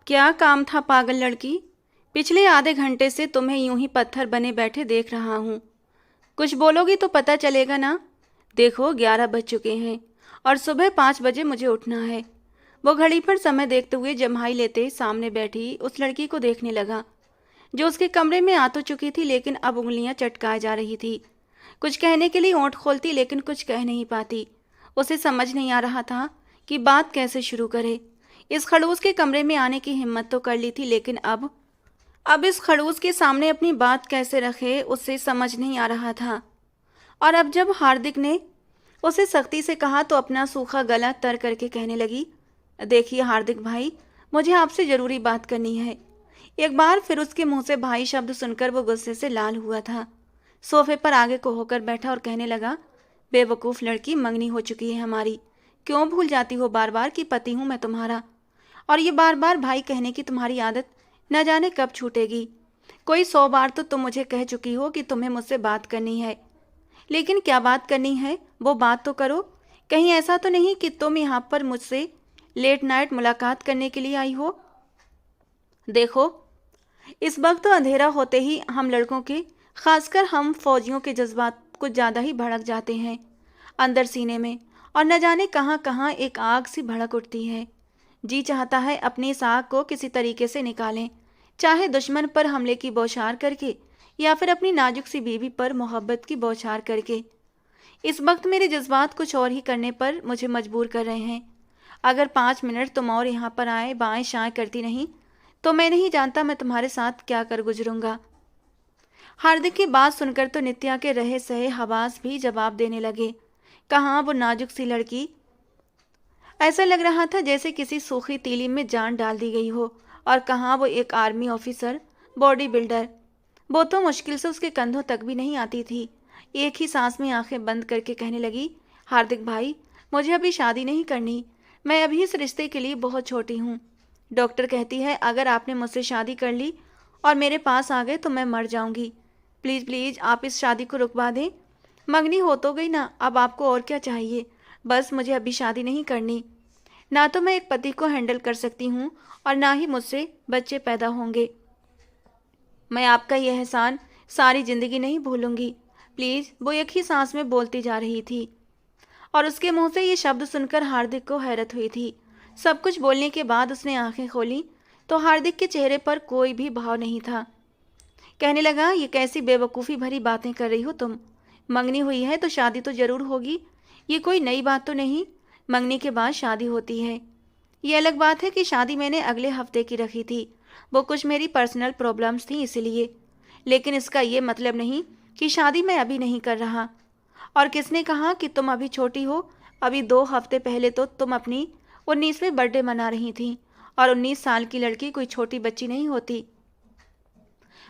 क्या काम था पागल लड़की। पिछले आधे घंटे से तुम्हें यूं ही पत्थर बने बैठे देख रहा हूँ। कुछ बोलोगी तो पता चलेगा ना। देखो 11 बज चुके हैं और सुबह 5 बजे मुझे उठना है। वो घड़ी पर समय देखते हुए जम्हाई लेते सामने बैठी उस लड़की को देखने लगा जो उसके कमरे में आ तो चुकी थी, लेकिन अब उंगलियां चटकाए जा रही थी। कुछ कहने के लिए होंठ खोलती, लेकिन कुछ कह नहीं पाती। उसे समझ नहीं आ रहा था कि बात कैसे शुरू करे। इस खड़ूस के कमरे में आने की हिम्मत तो कर ली थी, लेकिन अब इस खड़ूस के सामने अपनी बात कैसे रखे उसे समझ नहीं आ रहा था। और अब जब हार्दिक ने उसे सख्ती से कहा तो अपना सूखा गला तर करके कहने लगी, देखिए हार्दिक भाई, मुझे आपसे ज़रूरी बात करनी है। एक बार फिर उसके मुंह से भाई शब्द सुनकर वो गुस्से से लाल हुआ था। सोफे पर आगे को होकर बैठा और कहने लगा, बेवकूफ़ लड़की, मंगनी हो चुकी है हमारी। क्यों भूल जाती हो बार बार कि पति हूँ मैं तुम्हारा। और ये बार बार भाई कहने की तुम्हारी आदत न जाने कब छूटेगी। कोई 100 बार तो तुम मुझे कह चुकी हो कि तुम्हें मुझसे बात करनी है, लेकिन क्या बात करनी है वो बात तो करो। कहीं ऐसा तो नहीं कि तुम यहाँ पर मुझसे लेट नाइट मुलाकात करने के लिए आई हो। देखो, इस वक्त तो अंधेरा होते ही हम लड़कों के, खासकर हम फौजियों के जज्बात कुछ ज़्यादा ही भड़क जाते हैं अंदर सीने में, और न जाने कहाँ कहाँ एक आग सी भड़क उठती है। जी चाहता है अपनी इस आग को किसी तरीके से निकालें, चाहे दुश्मन पर हमले की बौछार करके या फिर अपनी नाजुक सी बीवी पर मोहब्बत की बौछार करके। इस वक्त मेरे जज्बात कुछ और ही करने पर मुझे मजबूर कर रहे हैं। अगर 5 मिनट तुम और यहाँ पर आए बाएं शाएं करती नहीं तो मैं नहीं जानता मैं तुम्हारे साथ क्या कर गुजरूंगा। हार्दिक की बात सुनकर तो नित्या के रहे सहे हवास भी जवाब देने लगे। कहाँ वो नाजुक सी लड़की, ऐसा लग रहा था जैसे किसी सूखी तीली में जान डाल दी गई हो, और कहाँ वो एक आर्मी ऑफिसर, बॉडी बिल्डर। वो तो मुश्किल से उसके कंधों तक भी नहीं आती थी। एक ही सांस में आंखें बंद करके कहने लगी, हार्दिक भाई, मुझे अभी शादी नहीं करनी। मैं अभी इस रिश्ते के लिए बहुत छोटी हूँ। डॉक्टर कहती है अगर आपने मुझसे शादी कर ली और मेरे पास आ गए तो मैं मर जाऊंगी। प्लीज़ प्लीज़ आप इस शादी को रुकवा दें। मंगनी हो तो गई ना, अब आपको और क्या चाहिए। बस मुझे अभी शादी नहीं करनी। ना तो मैं एक पति को हैंडल कर सकती हूँ और ना ही मुझसे बच्चे पैदा होंगे। मैं आपका यह एहसान सारी ज़िंदगी नहीं भूलूंगी। प्लीज़। वो एक ही सांस में बोलती जा रही थी और उसके मुंह से ये शब्द सुनकर हार्दिक को हैरत हुई थी। सब कुछ बोलने के बाद उसने आंखें खोली तो हार्दिक के चेहरे पर कोई भी भाव नहीं था। कहने लगा, ये कैसी बेवकूफ़ी भरी बातें कर रही हो तुम। मंगनी हुई है तो शादी तो ज़रूर होगी, ये कोई नई बात तो नहीं। मंगनी के बाद शादी होती है। ये अलग बात है कि शादी मैंने अगले हफ्ते की रखी थी, वो कुछ मेरी पर्सनल प्रॉब्लम्स थी इसलिए। लेकिन इसका ये मतलब नहीं कि शादी मैं अभी नहीं कर रहा। और किसने कहा कि तुम अभी छोटी हो। अभी 2 हफ्ते पहले तो तुम अपनी 19वीं बर्थडे मना रही थी, और 19 साल की लड़की कोई छोटी बच्ची नहीं होती।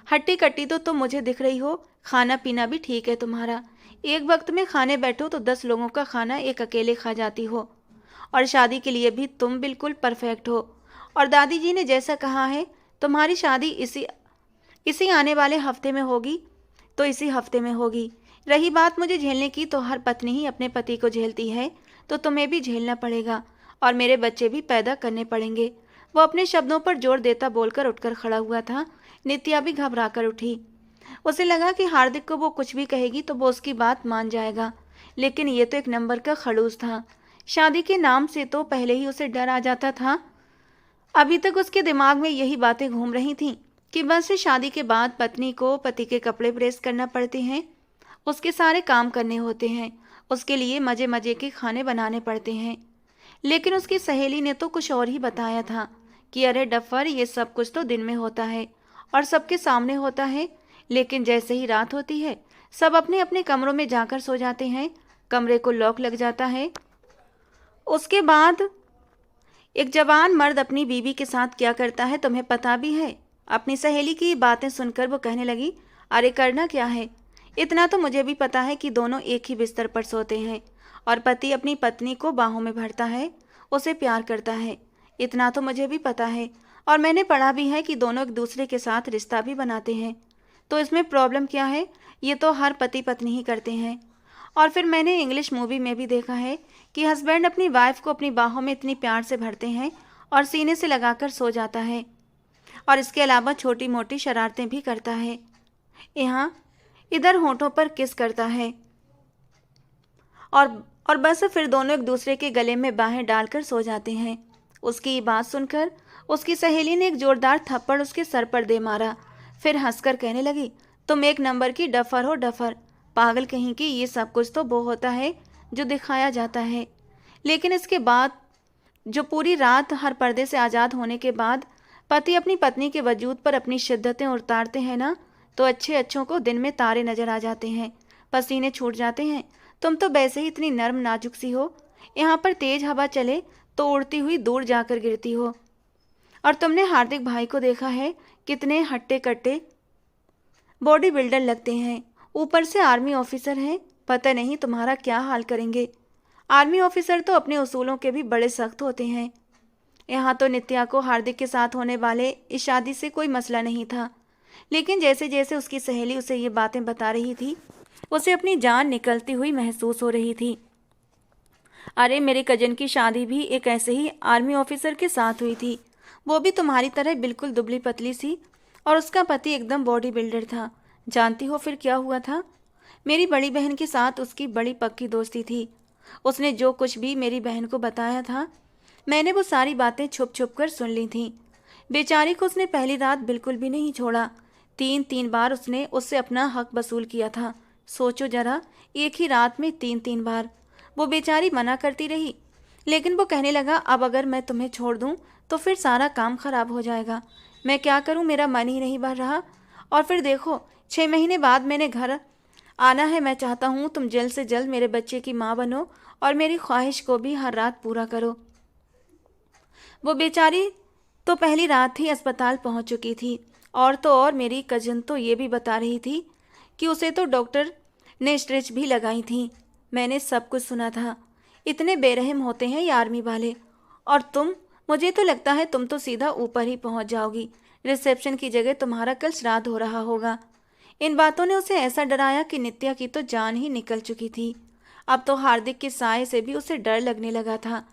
हट्टी कट्टी तो तुम मुझे दिख रही हो। खाना पीना भी ठीक है तुम्हारा, एक वक्त में खाने बैठो तो 10 लोगों का खाना एक अकेले खा जाती हो। और शादी के लिए भी तुम बिल्कुल परफेक्ट हो। और दादी जी ने जैसा कहा है तुम्हारी शादी इसी इसी आने वाले हफ्ते में होगी तो इसी हफ्ते में होगी। रही बात मुझे झेलने की, तो हर पत्नी ही अपने पति को झेलती है, तो तुम्हें भी झेलना पड़ेगा और मेरे बच्चे भी पैदा करने पड़ेंगे। वो अपने शब्दों पर जोर देता बोलकर उठकर खड़ा हुआ था। नित्या भी घबरा कर उठी। उसे लगा कि हार्दिक को वो कुछ भी कहेगी तो वो उसकी बात मान जाएगा, लेकिन ये तो एक नंबर का खड़ूस था। शादी के नाम से तो पहले ही उसे डर आ जाता था। अभी तक उसके दिमाग में यही बातें घूम रही थीं कि बस शादी के बाद पत्नी को पति के कपड़े प्रेस करना पड़ते हैं, उसके सारे काम करने होते हैं, उसके लिए मजे मजे के खाने बनाने पड़ते हैं। लेकिन उसकी सहेली ने तो कुछ और ही बताया था कि अरे डफर, ये सब कुछ तो दिन में होता है और सबके सामने होता है, लेकिन जैसे ही रात होती है सब अपने अपने कमरों में जाकर सो जाते हैं, कमरे को लॉक लग जाता है। उसके बाद एक जवान मर्द अपनी बीवी के साथ क्या करता है तुम्हें पता भी है। अपनी सहेली की बातें सुनकर वो कहने लगी, अरे करना क्या है, इतना तो मुझे भी पता है कि दोनों एक ही बिस्तर पर सोते हैं और पति अपनी पत्नी को बाहों में भरता है, उसे प्यार करता है। इतना तो मुझे भी पता है और मैंने पढ़ा भी है कि दोनों एक दूसरे के साथ रिश्ता भी बनाते हैं। तो इसमें प्रॉब्लम क्या है, ये तो हर पति पत्नी ही करते हैं। और फिर मैंने इंग्लिश मूवी में भी देखा है कि हस्बैंड अपनी वाइफ को अपनी बाहों में इतनी प्यार से भरते हैं और सीने से लगाकर सो जाता है, और इसके अलावा छोटी मोटी शरारतें भी करता है। यहाँ इधर होठों पर किस करता है और बस फिर दोनों एक दूसरे के गले में बाहें डालकर सो जाते हैं। उसकी ये बात सुनकर उसकी सहेली ने एक जोरदार थप्पड़ उसके सर पर दे मारा। फिर हंसकर कहने लगी, तुम एक नंबर की डफर हो, डफर। पागल कहीं की, ये सब कुछ तो वो होता है जो दिखाया जाता है, लेकिन इसके बाद जो पूरी रात हर पर्दे से आज़ाद होने के बाद पति अपनी पत्नी के वजूद पर अपनी शिद्दतें उतारते हैं ना, तो अच्छे अच्छों को दिन में तारे नजर आ जाते हैं, पसीने छूट जाते हैं। तुम तो वैसे ही इतनी नर्म नाजुक सी हो, यहाँ पर तेज हवा चले तो उड़ती हुई दूर जाकर गिरती हो। और तुमने हार्दिक भाई को देखा है, कितने हट्टे कट्टे बॉडी बिल्डर लगते हैं, ऊपर से आर्मी ऑफिसर हैं। पता नहीं तुम्हारा क्या हाल करेंगे। आर्मी ऑफिसर तो अपने उसूलों के भी बड़े सख्त होते हैं। यहाँ तो नित्या को हार्दिक के साथ होने वाले इस शादी से कोई मसला नहीं था, लेकिन जैसे जैसे उसकी सहेली उसे ये बातें बता रही थी, उसे अपनी जान निकलती हुई महसूस हो रही थी। अरे, मेरे कजन की शादी भी एक ऐसे ही आर्मी ऑफिसर के साथ हुई थी, वो भी तुम्हारी तरह बिल्कुल दुबली पतली सी, और उसका पति एकदम बॉडी बिल्डर था। जानती हो फिर क्या हुआ था? मेरी बड़ी बहन के साथ उसकी बड़ी पक्की दोस्ती थी। उसने जो कुछ भी मेरी बहन को बताया था, मैंने वो सारी बातें छुप छुप कर सुन ली थी। बेचारी को उसने पहली रात बिल्कुल भी नहीं छोड़ा। 3-3 बार उसने उससे अपना हक वसूल किया था। सोचो जरा, एक ही रात में 3-3 बार। वो बेचारी मना करती रही, लेकिन वो कहने लगा, अब अगर मैं तुम्हें छोड़ दूं तो फिर सारा काम खराब हो जाएगा। मैं क्या करूं, मेरा मन ही नहीं भर रहा। और फिर देखो, 6 महीने बाद मैंने घर आना है। मैं चाहता हूं तुम जल्द से जल्द मेरे बच्चे की माँ बनो और मेरी ख्वाहिश को भी हर रात पूरा करो। वो बेचारी तो पहली रात ही अस्पताल पहुंच चुकी थी, और तो और मेरी कजन तो ये भी बता रही थी कि उसे तो डॉक्टर ने स्ट्रेच भी लगाई थी। मैंने सब कुछ सुना था। इतने बेरहम होते हैं ये आर्मी वाले। और तुम, मुझे तो लगता है तुम तो सीधा ऊपर ही पहुंच जाओगी। रिसेप्शन की जगह तुम्हारा कल श्राद्ध हो रहा होगा। इन बातों ने उसे ऐसा डराया कि नित्या की तो जान ही निकल चुकी थी। अब तो हार्दिक के साए से भी उसे डर लगने लगा था।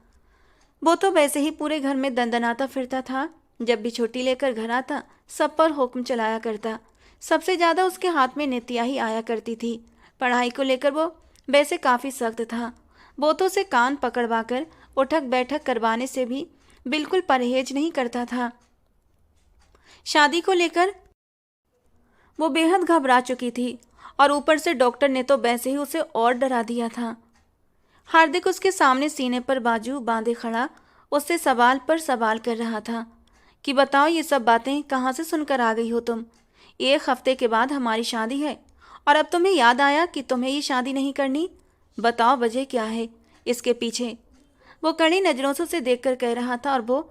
वो तो वैसे ही पूरे घर में दंदनाता फिरता था। जब भी छुट्टी लेकर घर आता, सब पर हुक्म चलाया करता। सबसे ज़्यादा उसके हाथ में नित्या ही आया करती थी। पढ़ाई को लेकर वो वैसे काफ़ी सख्त था। वो तो उसे कान पकड़वाकर उठक बैठक करवाने से भी बिल्कुल परहेज नहीं करता था। शादी को लेकर वो बेहद घबरा चुकी थी, और ऊपर से डॉक्टर ने तो वैसे ही उसे और डरा दिया था। हार्दिक उसके सामने सीने पर बाजू बांधे खड़ा उससे सवाल पर सवाल कर रहा था कि बताओ, ये सब बातें कहाँ से सुनकर आ गई हो तुम? 1 हफ्ते के बाद हमारी शादी है, और अब तुम्हें याद आया कि तुम्हें ये शादी नहीं करनी? बताओ वजह क्या है इसके पीछे? वो कड़ी नज़रों से उसे देखकर कह रहा था, और वो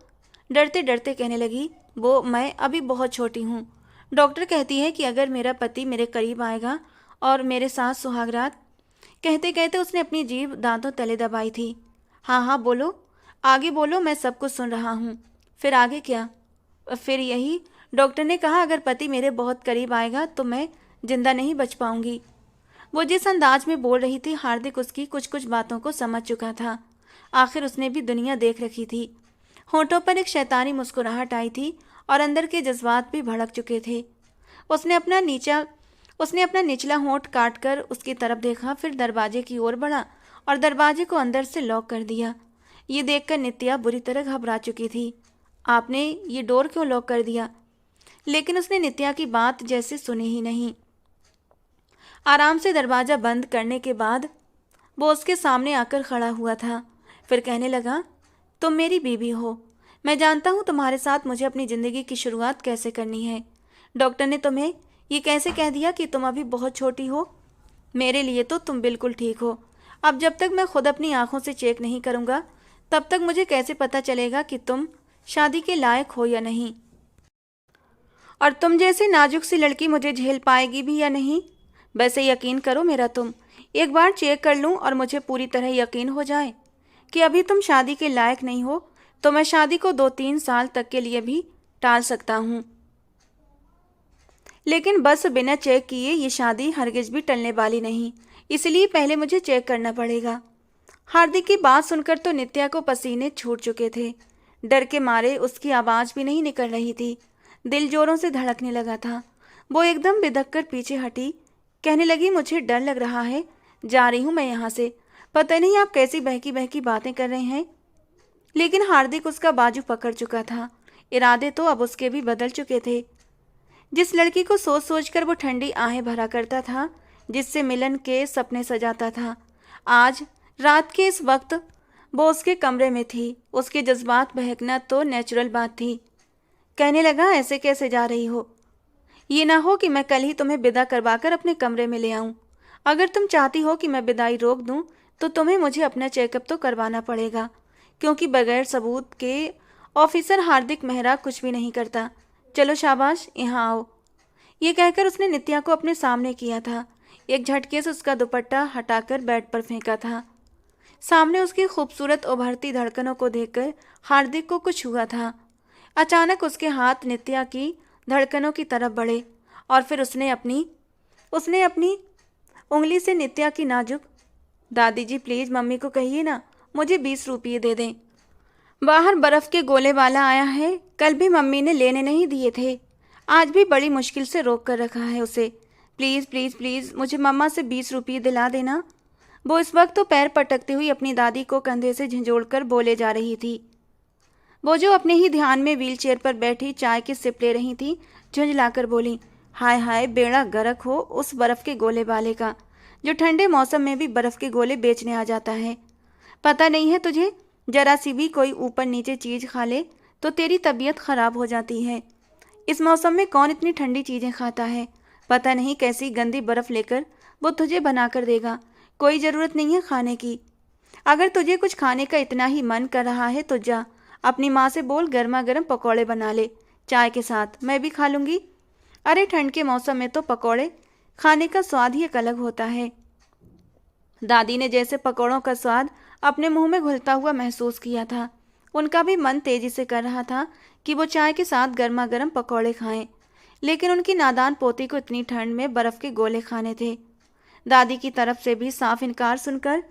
डरते डरते कहने लगी, मैं अभी बहुत छोटी हूँ। डॉक्टर कहती है कि अगर मेरा पति मेरे करीब आएगा और मेरे साथ सुहागरात। कहते कहते उसने अपनी जीभ दांतों तले दबाई थी। हाँ हाँ बोलो, आगे बोलो, मैं सब कुछ सुन रहा हूँ। फिर आगे क्या? फिर यही, डॉक्टर ने कहा अगर पति मेरे बहुत करीब आएगा तो मैं जिंदा नहीं बच पाऊंगी। वो जिस अंदाज में बोल रही थी, हार्दिक उसकी कुछ कुछ बातों को समझ चुका था। आखिर उसने भी दुनिया देख रखी थी। होठों पर एक शैतानी मुस्कुराहट आई थी, और अंदर के जज्बात भी भड़क चुके थे। उसने अपना निचला होंठ काट कर उसकी तरफ देखा, फिर दरवाजे की ओर बढ़ा और दरवाजे को अंदर से लॉक कर दिया। ये देखकर नित्या बुरी तरह घबरा चुकी थी। आपने ये डोर क्यों लॉक कर दिया? लेकिन उसने नित्या की बात जैसे सुनी ही नहीं। आराम से दरवाज़ा बंद करने के बाद वो उसके सामने आकर खड़ा हुआ था। फिर कहने लगा, तुम मेरी बीवी हो। मैं जानता हूँ तुम्हारे साथ मुझे अपनी ज़िंदगी की शुरुआत कैसे करनी है। डॉक्टर ने तुम्हें ये कैसे कह दिया कि तुम अभी बहुत छोटी हो? मेरे लिए तो तुम बिल्कुल ठीक हो। अब जब तक मैं खुद अपनी आंखों से चेक नहीं करूँगा, तब तक मुझे कैसे पता चलेगा कि तुम शादी के लायक हो या नहीं, और तुम जैसी नाजुक सी लड़की मुझे झेल पाएगी भी या नहीं। वैसे यकीन करो मेरा, तुम एक बार चेक कर लूँ और मुझे पूरी तरह यकीन हो जाए कि अभी तुम शादी के लायक नहीं हो, तो मैं शादी को 2-3 साल तक के लिए भी टाल सकता हूँ। लेकिन बस बिना चेक किए ये शादी हरगिज भी टलने वाली नहीं, इसलिए पहले मुझे चेक करना पड़ेगा। हार्दिक की बात सुनकर तो नित्या को पसीने छूट चुके थे। डर के मारे उसकी आवाज़ भी नहीं निकल रही थी। दिल जोरों से धड़कने लगा था। वो एकदम बिदक कर पीछे हटी। कहने लगी, मुझे डर लग रहा है, जा रही हूँ मैं यहाँ से। पता नहीं आप कैसी बहकी बहकी बातें कर रहे हैं। लेकिन हार्दिक उसका बाजू पकड़ चुका था। इरादे तो अब उसके भी बदल चुके थे। जिस लड़की को सोच सोच कर वो ठंडी आहें भरा करता था, जिससे मिलन के सपने सजाता था, आज रात के इस वक्त वो उसके कमरे में थी। उसके जज्बात बहकना तो नेचुरल बात थी। कहने लगा, ऐसे कैसे जा रही हो? ये ना हो कि मैं कल ही तुम्हें विदा करवाकर अपने कमरे में ले आऊं। अगर तुम चाहती हो कि मैं विदाई रोक दूं, तो तुम्हें मुझे अपना चेकअप तो करवाना पड़ेगा, क्योंकि बगैर सबूत के ऑफिसर हार्दिक मेहरा कुछ भी नहीं करता। चलो शाबाश, यहाँ आओ। ये कहकर उसने नित्या को अपने सामने किया था। एक झटके से उसका दुपट्टा हटाकर बेड पर फेंका था। सामने उसकी खूबसूरत उभरती धड़कनों को देखकर हार्दिक को कुछ हुआ था। अचानक उसके हाथ नित्या की धड़कनों की तरफ बढ़े और फिर उसने अपनी उंगली से नित्या की नाजुक, दादी जी प्लीज़ मम्मी को कहिए ना, मुझे 20 रुपये दे दें। बाहर बर्फ़ के गोले वाला आया है, कल भी मम्मी ने लेने नहीं दिए थे, आज भी बड़ी मुश्किल से रोक कर रखा है उसे। प्लीज़ प्लीज़ प्लीज़ मुझे मम्मा से 20 रुपये दिला देना। वो इस वक्त तो पैर पटकती हुई अपनी दादी को कंधे से झंझोड़कर बोले जा रही थी। वो जो अपने ही ध्यान में व्हीलचेयर पर बैठी चाय की सिप ले रही थी, झुंझलाकर बोली, हाय हाय, बेड़ा गर्क हो उस बर्फ़ के गोले वाले का, जो ठंडे मौसम में भी बर्फ़ के गोले बेचने आ जाता है। पता नहीं है तुझे, जरा सी भी कोई ऊपर नीचे चीज़ खा ले तो तेरी तबीयत ख़राब हो जाती है। इस मौसम में कौन इतनी ठंडी चीज़ें खाता है? पता नहीं कैसी गंदी बर्फ़ लेकर वो तुझे बना कर देगा। कोई ज़रूरत नहीं है खाने की। अगर तुझे कुछ खाने का इतना ही मन कर रहा है तो जा, अपनी माँ से बोल गर्मा गर्म पकौड़े बना ले चाय के साथ, मैं भी खा लूँगी। अरे ठंड के मौसम में तो पकौड़े खाने का स्वाद ही एक अलग होता है। दादी ने जैसे पकौड़ों का स्वाद अपने मुंह में घुलता हुआ महसूस किया था, उनका भी मन तेजी से कर रहा था कि वो चाय के साथ गर्मा गर्म पकौड़े खाएं। लेकिन उनकी नादान पोती को इतनी ठंड में बर्फ़ के गोले खाने थे। दादी की तरफ से भी साफ इनकार सुनकर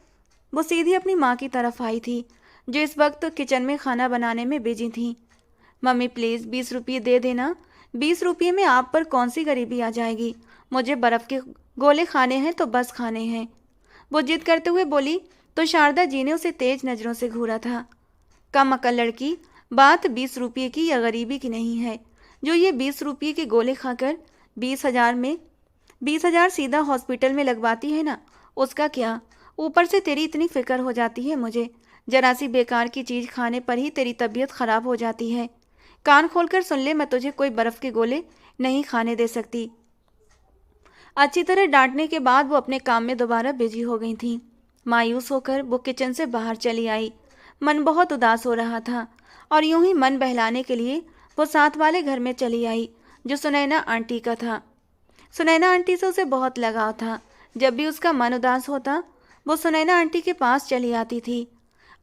वो सीधी अपनी माँ की तरफ आई थी, जो इस वक्त किचन में खाना बनाने में बिजी थी। मम्मी प्लीज़ 20 रुपये दे देना। 20 रुपये में आप पर कौन सी गरीबी आ जाएगी? मुझे बर्फ़ के गोले खाने हैं तो बस खाने हैं। वो जिद करते हुए बोली तो शारदा जी ने उसे तेज नज़रों से घूरा था। कम अकल लड़की, बात 20 रुपये की या गरीबी की नहीं है। जो ये 20 रुपये के गोले खाकर 20,000 सीधा हॉस्पिटल में लगवाती है ना, उसका क्या? ऊपर से तेरी इतनी फिक्र हो जाती है मुझे। जरा सी बेकार की चीज़ खाने पर ही तेरी तबीयत ख़राब हो जाती है। कान खोलकर सुन ले, मैं तुझे कोई बर्फ़ के गोले नहीं खाने दे सकती। अच्छी तरह डांटने के बाद वो अपने काम में दोबारा बिजी हो गई थी। मायूस होकर वो किचन से बाहर चली आई। मन बहुत उदास हो रहा था और यूं ही मन बहलाने के लिए वो साथ वाले घर में चली आई, जो सुनैना आंटी का था। सुनैना आंटी से उसे बहुत लगाव था। जब भी उसका मन उदास होता, वो सुनैना आंटी के पास चली आती थी।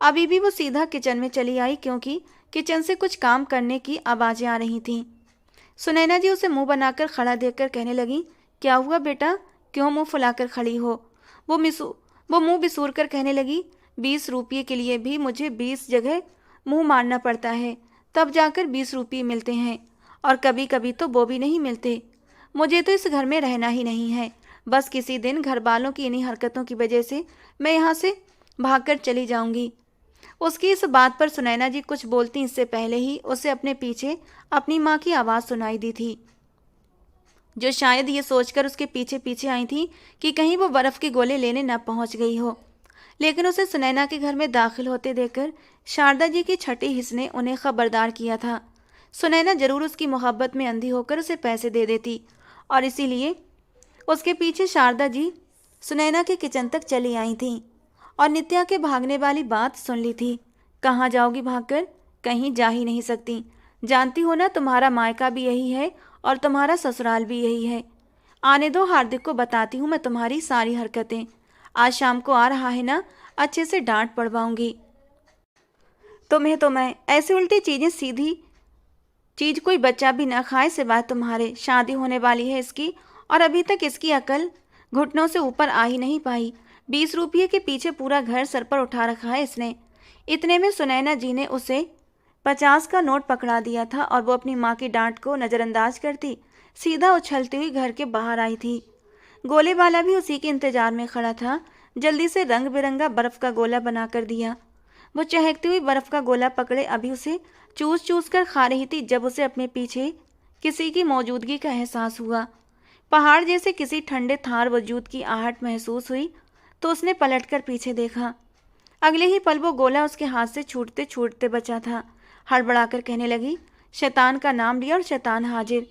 अभी भी वो सीधा किचन में चली आई, क्योंकि किचन से कुछ काम करने की आवाज़ें आ रही थीं। सुनैना जी उसे मुंह बनाकर खड़ा देखकर कहने लगी, क्या हुआ बेटा, क्यों मुंह फुलाकर खड़ी हो? वो मुंह बिसूर कर कहने लगी, 20 रुपये के लिए भी मुझे 20 जगह मुंह मारना पड़ता है, तब जाकर 20 रुपये मिलते हैं, और कभी कभी तो वो भी नहीं मिलते। मुझे तो इस घर में रहना ही नहीं है। बस किसी दिन घर वालों की इन्हीं हरकतों की वजह से मैं यहाँ से भागकर चली जाऊँगी। उसकी इस बात पर सुनैना जी कुछ बोलती इससे पहले ही उसे अपने पीछे अपनी माँ की आवाज़ सुनाई दी थी, जो शायद ये सोचकर उसके पीछे पीछे आई थी कि कहीं वो बर्फ़ के गोले लेने न पहुंच गई हो। लेकिन उसे सुनैना के घर में दाखिल होते देखकर शारदा जी की छठी हिस्स ने उन्हें खबरदार किया था। सुनैना जरूर उसकी मोहब्बत में अंधी होकर उसे पैसे दे देती, और इसीलिए उसके पीछे शारदा जी सुनैना के किचन तक चली आई थीं और नित्या के भागने वाली बात सुन ली थी। कहाँ जाओगी भागकर? कहीं जा ही नहीं सकती। जानती हो ना, तुम्हारा मायका भी यही है और तुम्हारा ससुराल भी यही है। आने दो, हार्दिक को बताती हूँ मैं तुम्हारी सारी हरकतें। आज शाम को आ रहा है ना, अच्छे से डांट पड़वाऊंगी तुम्हें। तो मैं ऐसी उल्टी चीज़ें, सीधी चीज़ कोई बच्चा भी ना खाए सिवाय तुम्हारे। शादी होने वाली है इसकी, और अभी तक इसकी अकल घुटनों से ऊपर आ ही नहीं पाई। 20 रुपये के पीछे पूरा घर सर पर उठा रखा है इसने। इतने में सुनैना जी ने उसे 50 का नोट पकड़ा दिया था और वो अपनी माँ की डांट को नज़रअंदाज करती सीधा उछलती हुई घर के बाहर आई थी। गोले वाला भी उसी के इंतजार में खड़ा था। जल्दी से रंग बिरंगा बर्फ का गोला बना कर दिया। वो चहकती हुई बर्फ का गोला पकड़े अभी उसे चूस चूस कर खा रही थी जब उसे अपने पीछे किसी की मौजूदगी का एहसास हुआ। पहाड़ जैसे किसी ठंडे थार वजूद की आहट महसूस हुई तो उसने पलटकर पीछे देखा। अगले ही पल वो गोला उसके हाथ से छूटते छूटते बचा था। हड़बड़ाकर कहने लगी, शैतान का नाम लिया और शैतान हाजिर।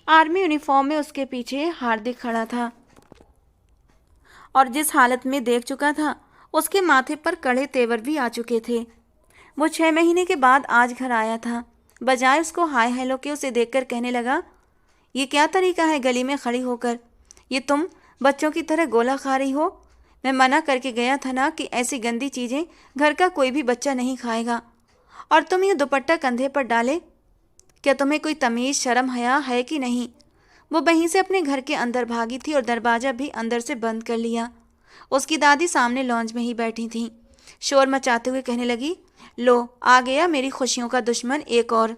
आर्मी यूनिफॉर्म में उसके पीछे हार्दिक खड़ा था और जिस हालत में देख चुका था उसके माथे पर कड़े तेवर भी आ चुके थे। वो 6 महीने के बाद आज घर आया था। बजाय उसको हाय हेलो के उसे देखकर कहने लगा, ये क्या तरीका है गली में खड़ी होकर? ये तुम बच्चों की तरह गोला खा रही हो? मैं मना करके गया था ना कि ऐसी गंदी चीज़ें घर का कोई भी बच्चा नहीं खाएगा। और तुम ये दुपट्टा कंधे पर डाले, क्या तुम्हें कोई तमीज़ शर्म हया है कि नहीं? वो वहीं से अपने घर के अंदर भागी थी और दरवाज़ा भी अंदर से बंद कर लिया। उसकी दादी सामने लॉन्ज में ही बैठी थी। शोर मचाते हुए कहने लगी, लो आ गया मेरी खुशियों का दुश्मन एक और।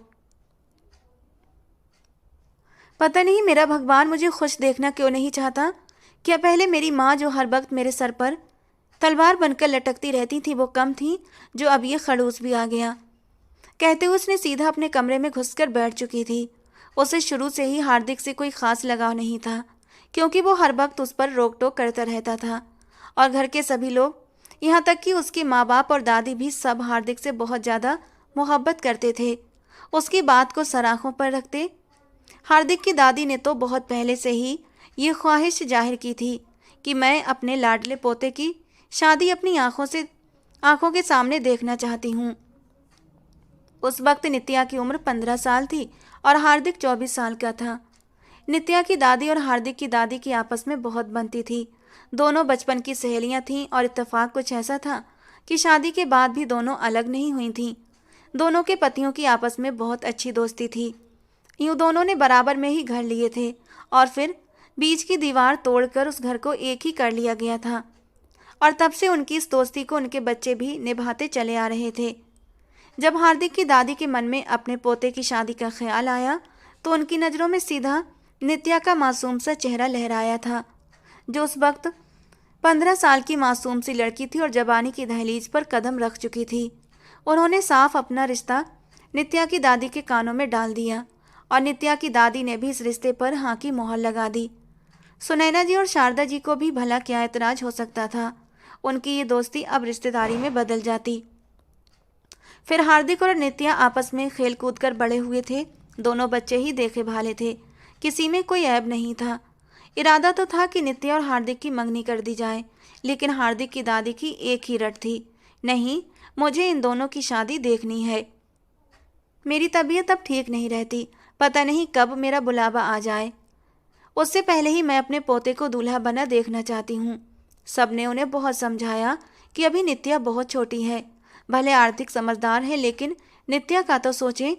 पता नहीं मेरा भगवान मुझे खुश देखना क्यों नहीं चाहता। क्या पहले मेरी माँ जो हर वक्त मेरे सर पर तलवार बनकर लटकती रहती थी वो कम थी जो अब ये खड़ूस भी आ गया। कहते हुए उसने सीधा अपने कमरे में घुसकर बैठ चुकी थी। उसे शुरू से ही हार्दिक से कोई खास लगाव नहीं था क्योंकि वो हर वक्त उस पर रोक टोक करता रहता था और घर के सभी लोग, यहाँ तक कि उसके माँ बाप और दादी भी सब हार्दिक से बहुत ज़्यादा मोहब्बत करते थे। उसकी बात को सराखों पर रखते। हार्दिक की दादी ने तो बहुत पहले से ही ये ख्वाहिश जाहिर की थी कि मैं अपने लाडले पोते की शादी अपनी आंखों के सामने देखना चाहती हूँ। उस वक्त नित्या की उम्र 15 साल थी और हार्दिक 24 साल का था। नित्या की दादी और हार्दिक की दादी की आपस में बहुत बनती थी। दोनों बचपन की सहेलियां थीं और इत्तेफाक कुछ ऐसा था कि शादी के बाद भी दोनों अलग नहीं हुई थीं। दोनों के पतियों की आपस में बहुत अच्छी दोस्ती थी। यूँ दोनों ने बराबर में ही घर लिए थे और फिर बीच की दीवार तोड़कर उस घर को एक ही कर लिया गया था और तब से उनकी इस दोस्ती को उनके बच्चे भी निभाते चले आ रहे थे। जब हार्दिक की दादी के मन में अपने पोते की शादी का ख्याल आया तो उनकी नज़रों में सीधा नित्या का मासूम सा चेहरा लहराया था, जो उस वक्त 15 साल की मासूम सी लड़की थी और जवानी की दहलीज पर कदम रख चुकी थी। उन्होंने साफ अपना रिश्ता नित्या की दादी के कानों में डाल दिया और नित्या की दादी ने भी इस रिश्ते पर हाँ की मोहर लगा दी। सुनैना जी और शारदा जी को भी भला क्या एतराज हो सकता था। उनकी ये दोस्ती अब रिश्तेदारी में बदल जाती। फिर हार्दिक और नित्या आपस में खेल कूद कर बड़े हुए थे। दोनों बच्चे ही देखे भाले थे, किसी में कोई ऐब नहीं था। इरादा तो था कि नित्या और हार्दिक की मंगनी कर दी जाए, लेकिन हार्दिक की दादी की एक ही रट थी, नहीं मुझे इन दोनों की शादी देखनी है। मेरी तबीयत अब ठीक नहीं रहती, पता नहीं कब मेरा बुलावा आ जाए। उससे पहले ही मैं अपने पोते को दूल्हा बना देखना चाहती हूँ। सबने उन्हें बहुत समझाया कि अभी नित्या बहुत छोटी है, भले आर्थिक समझदार है, लेकिन नित्या का तो सोचें।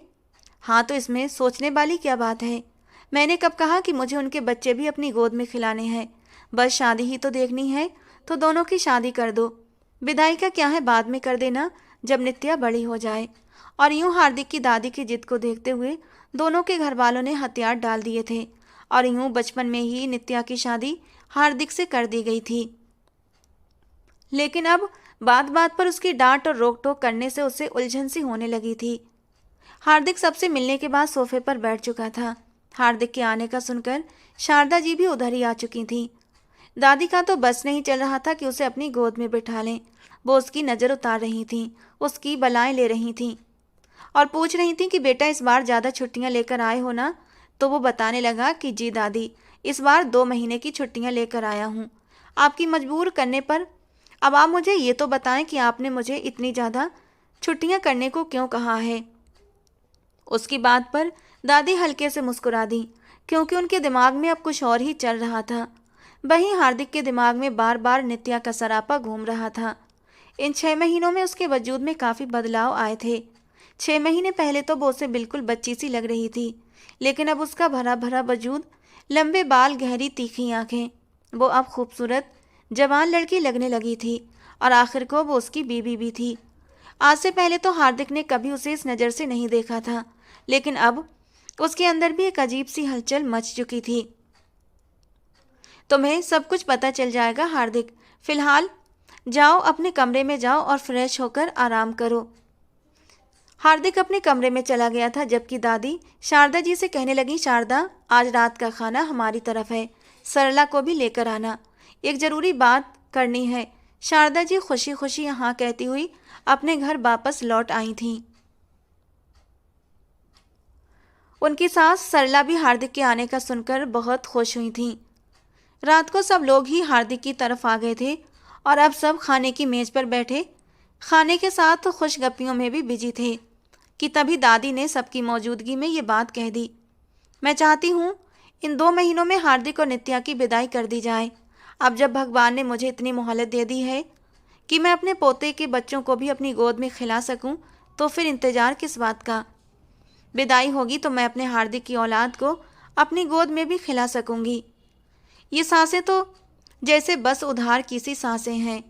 हाँ, तो इसमें सोचने वाली क्या बात है? मैंने कब कहा कि मुझे उनके बच्चे भी अपनी गोद में खिलाने हैं? बस शादी ही तो देखनी है तो दोनों की शादी कर दो। विदाई का क्या है, बाद में कर देना जब नित्या बड़ी हो जाए। और यूँ हार्दिक की दादी की जिद को देखते हुए दोनों के घर वालों ने हथियार डाल दिए थे और यूँ बचपन में ही नित्या की शादी हार्दिक से कर दी गई थी। लेकिन अब बात बात पर उसकी डांट और रोक टोक करने से उसे उलझन सी होने लगी थी। हार्दिक सबसे मिलने के बाद सोफे पर बैठ चुका था। हार्दिक के आने का सुनकर शारदा जी भी उधर ही आ चुकी थीं। दादी का तो बस नहीं चल रहा था कि उसे अपनी गोद में बिठा लें। वो उसकी नज़र उतार रही थीं, उसकी बलाएं ले रही थीं और पूछ रही थीं कि बेटा इस बार ज़्यादा छुट्टियां लेकर आए हो ना? तो वो बताने लगा कि जी दादी, इस बार 2 महीने की छुट्टियां लेकर आया हूँ आपकी मजबूर करने पर। अब आप मुझे ये तो बताएं कि आपने मुझे इतनी ज़्यादा छुट्टियां करने को क्यों कहा है? उसकी बात पर दादी हल्के से मुस्कुरा दी, क्योंकि उनके दिमाग में अब कुछ और ही चल रहा था। वहीं हार्दिक के दिमाग में बार बार नित्या का सरापा घूम रहा था। इन 6 महीनों में उसके वजूद में काफ़ी बदलाव आए थे। 6 महीने पहले तो वो उसे बिल्कुल बच्ची सी लग रही थी, लेकिन अब उसका भरा भरा वजूद, लंबे बाल, गहरी तीखी आंखें, वो अब खूबसूरत जवान लड़की लगने लगी थी और आखिर को वो उसकी बीवी भी थी। आज से पहले तो हार्दिक ने कभी उसे इस नज़र से नहीं देखा था, लेकिन अब उसके अंदर भी एक अजीब सी हलचल मच चुकी थी। तुम्हें सब कुछ पता चल जाएगा हार्दिक, फिलहाल जाओ अपने कमरे में जाओ और फ्रेश होकर आराम करो। हार्दिक अपने कमरे में चला गया था, जबकि दादी शारदा जी से कहने लगी, शारदा आज रात का खाना हमारी तरफ है, सरला को भी लेकर आना, एक ज़रूरी बात करनी है। शारदा जी खुशी खुशी यहाँ कहती हुई अपने घर वापस लौट आई थीं। उनकी सास सरला भी हार्दिक के आने का सुनकर बहुत खुश हुई थीं। रात को सब लोग ही हार्दिक की तरफ आ गए थे और अब सब खाने की मेज पर बैठे खाने के साथ खुशगप्पियों में भी बिजी थे कि तभी दादी ने सबकी मौजूदगी में ये बात कह दी, मैं चाहती हूँ इन 2 महीनों में हार्दिक और नित्या की विदाई कर दी जाए। अब जब भगवान ने मुझे इतनी मोहलत दे दी है कि मैं अपने पोते के बच्चों को भी अपनी गोद में खिला सकूं, तो फिर इंतज़ार किस बात का। विदाई होगी तो मैं अपने हार्दिक की औलाद को अपनी गोद में भी खिला सकूंगी। ये सांसें तो जैसे बस उधार की सी सांसें हैं,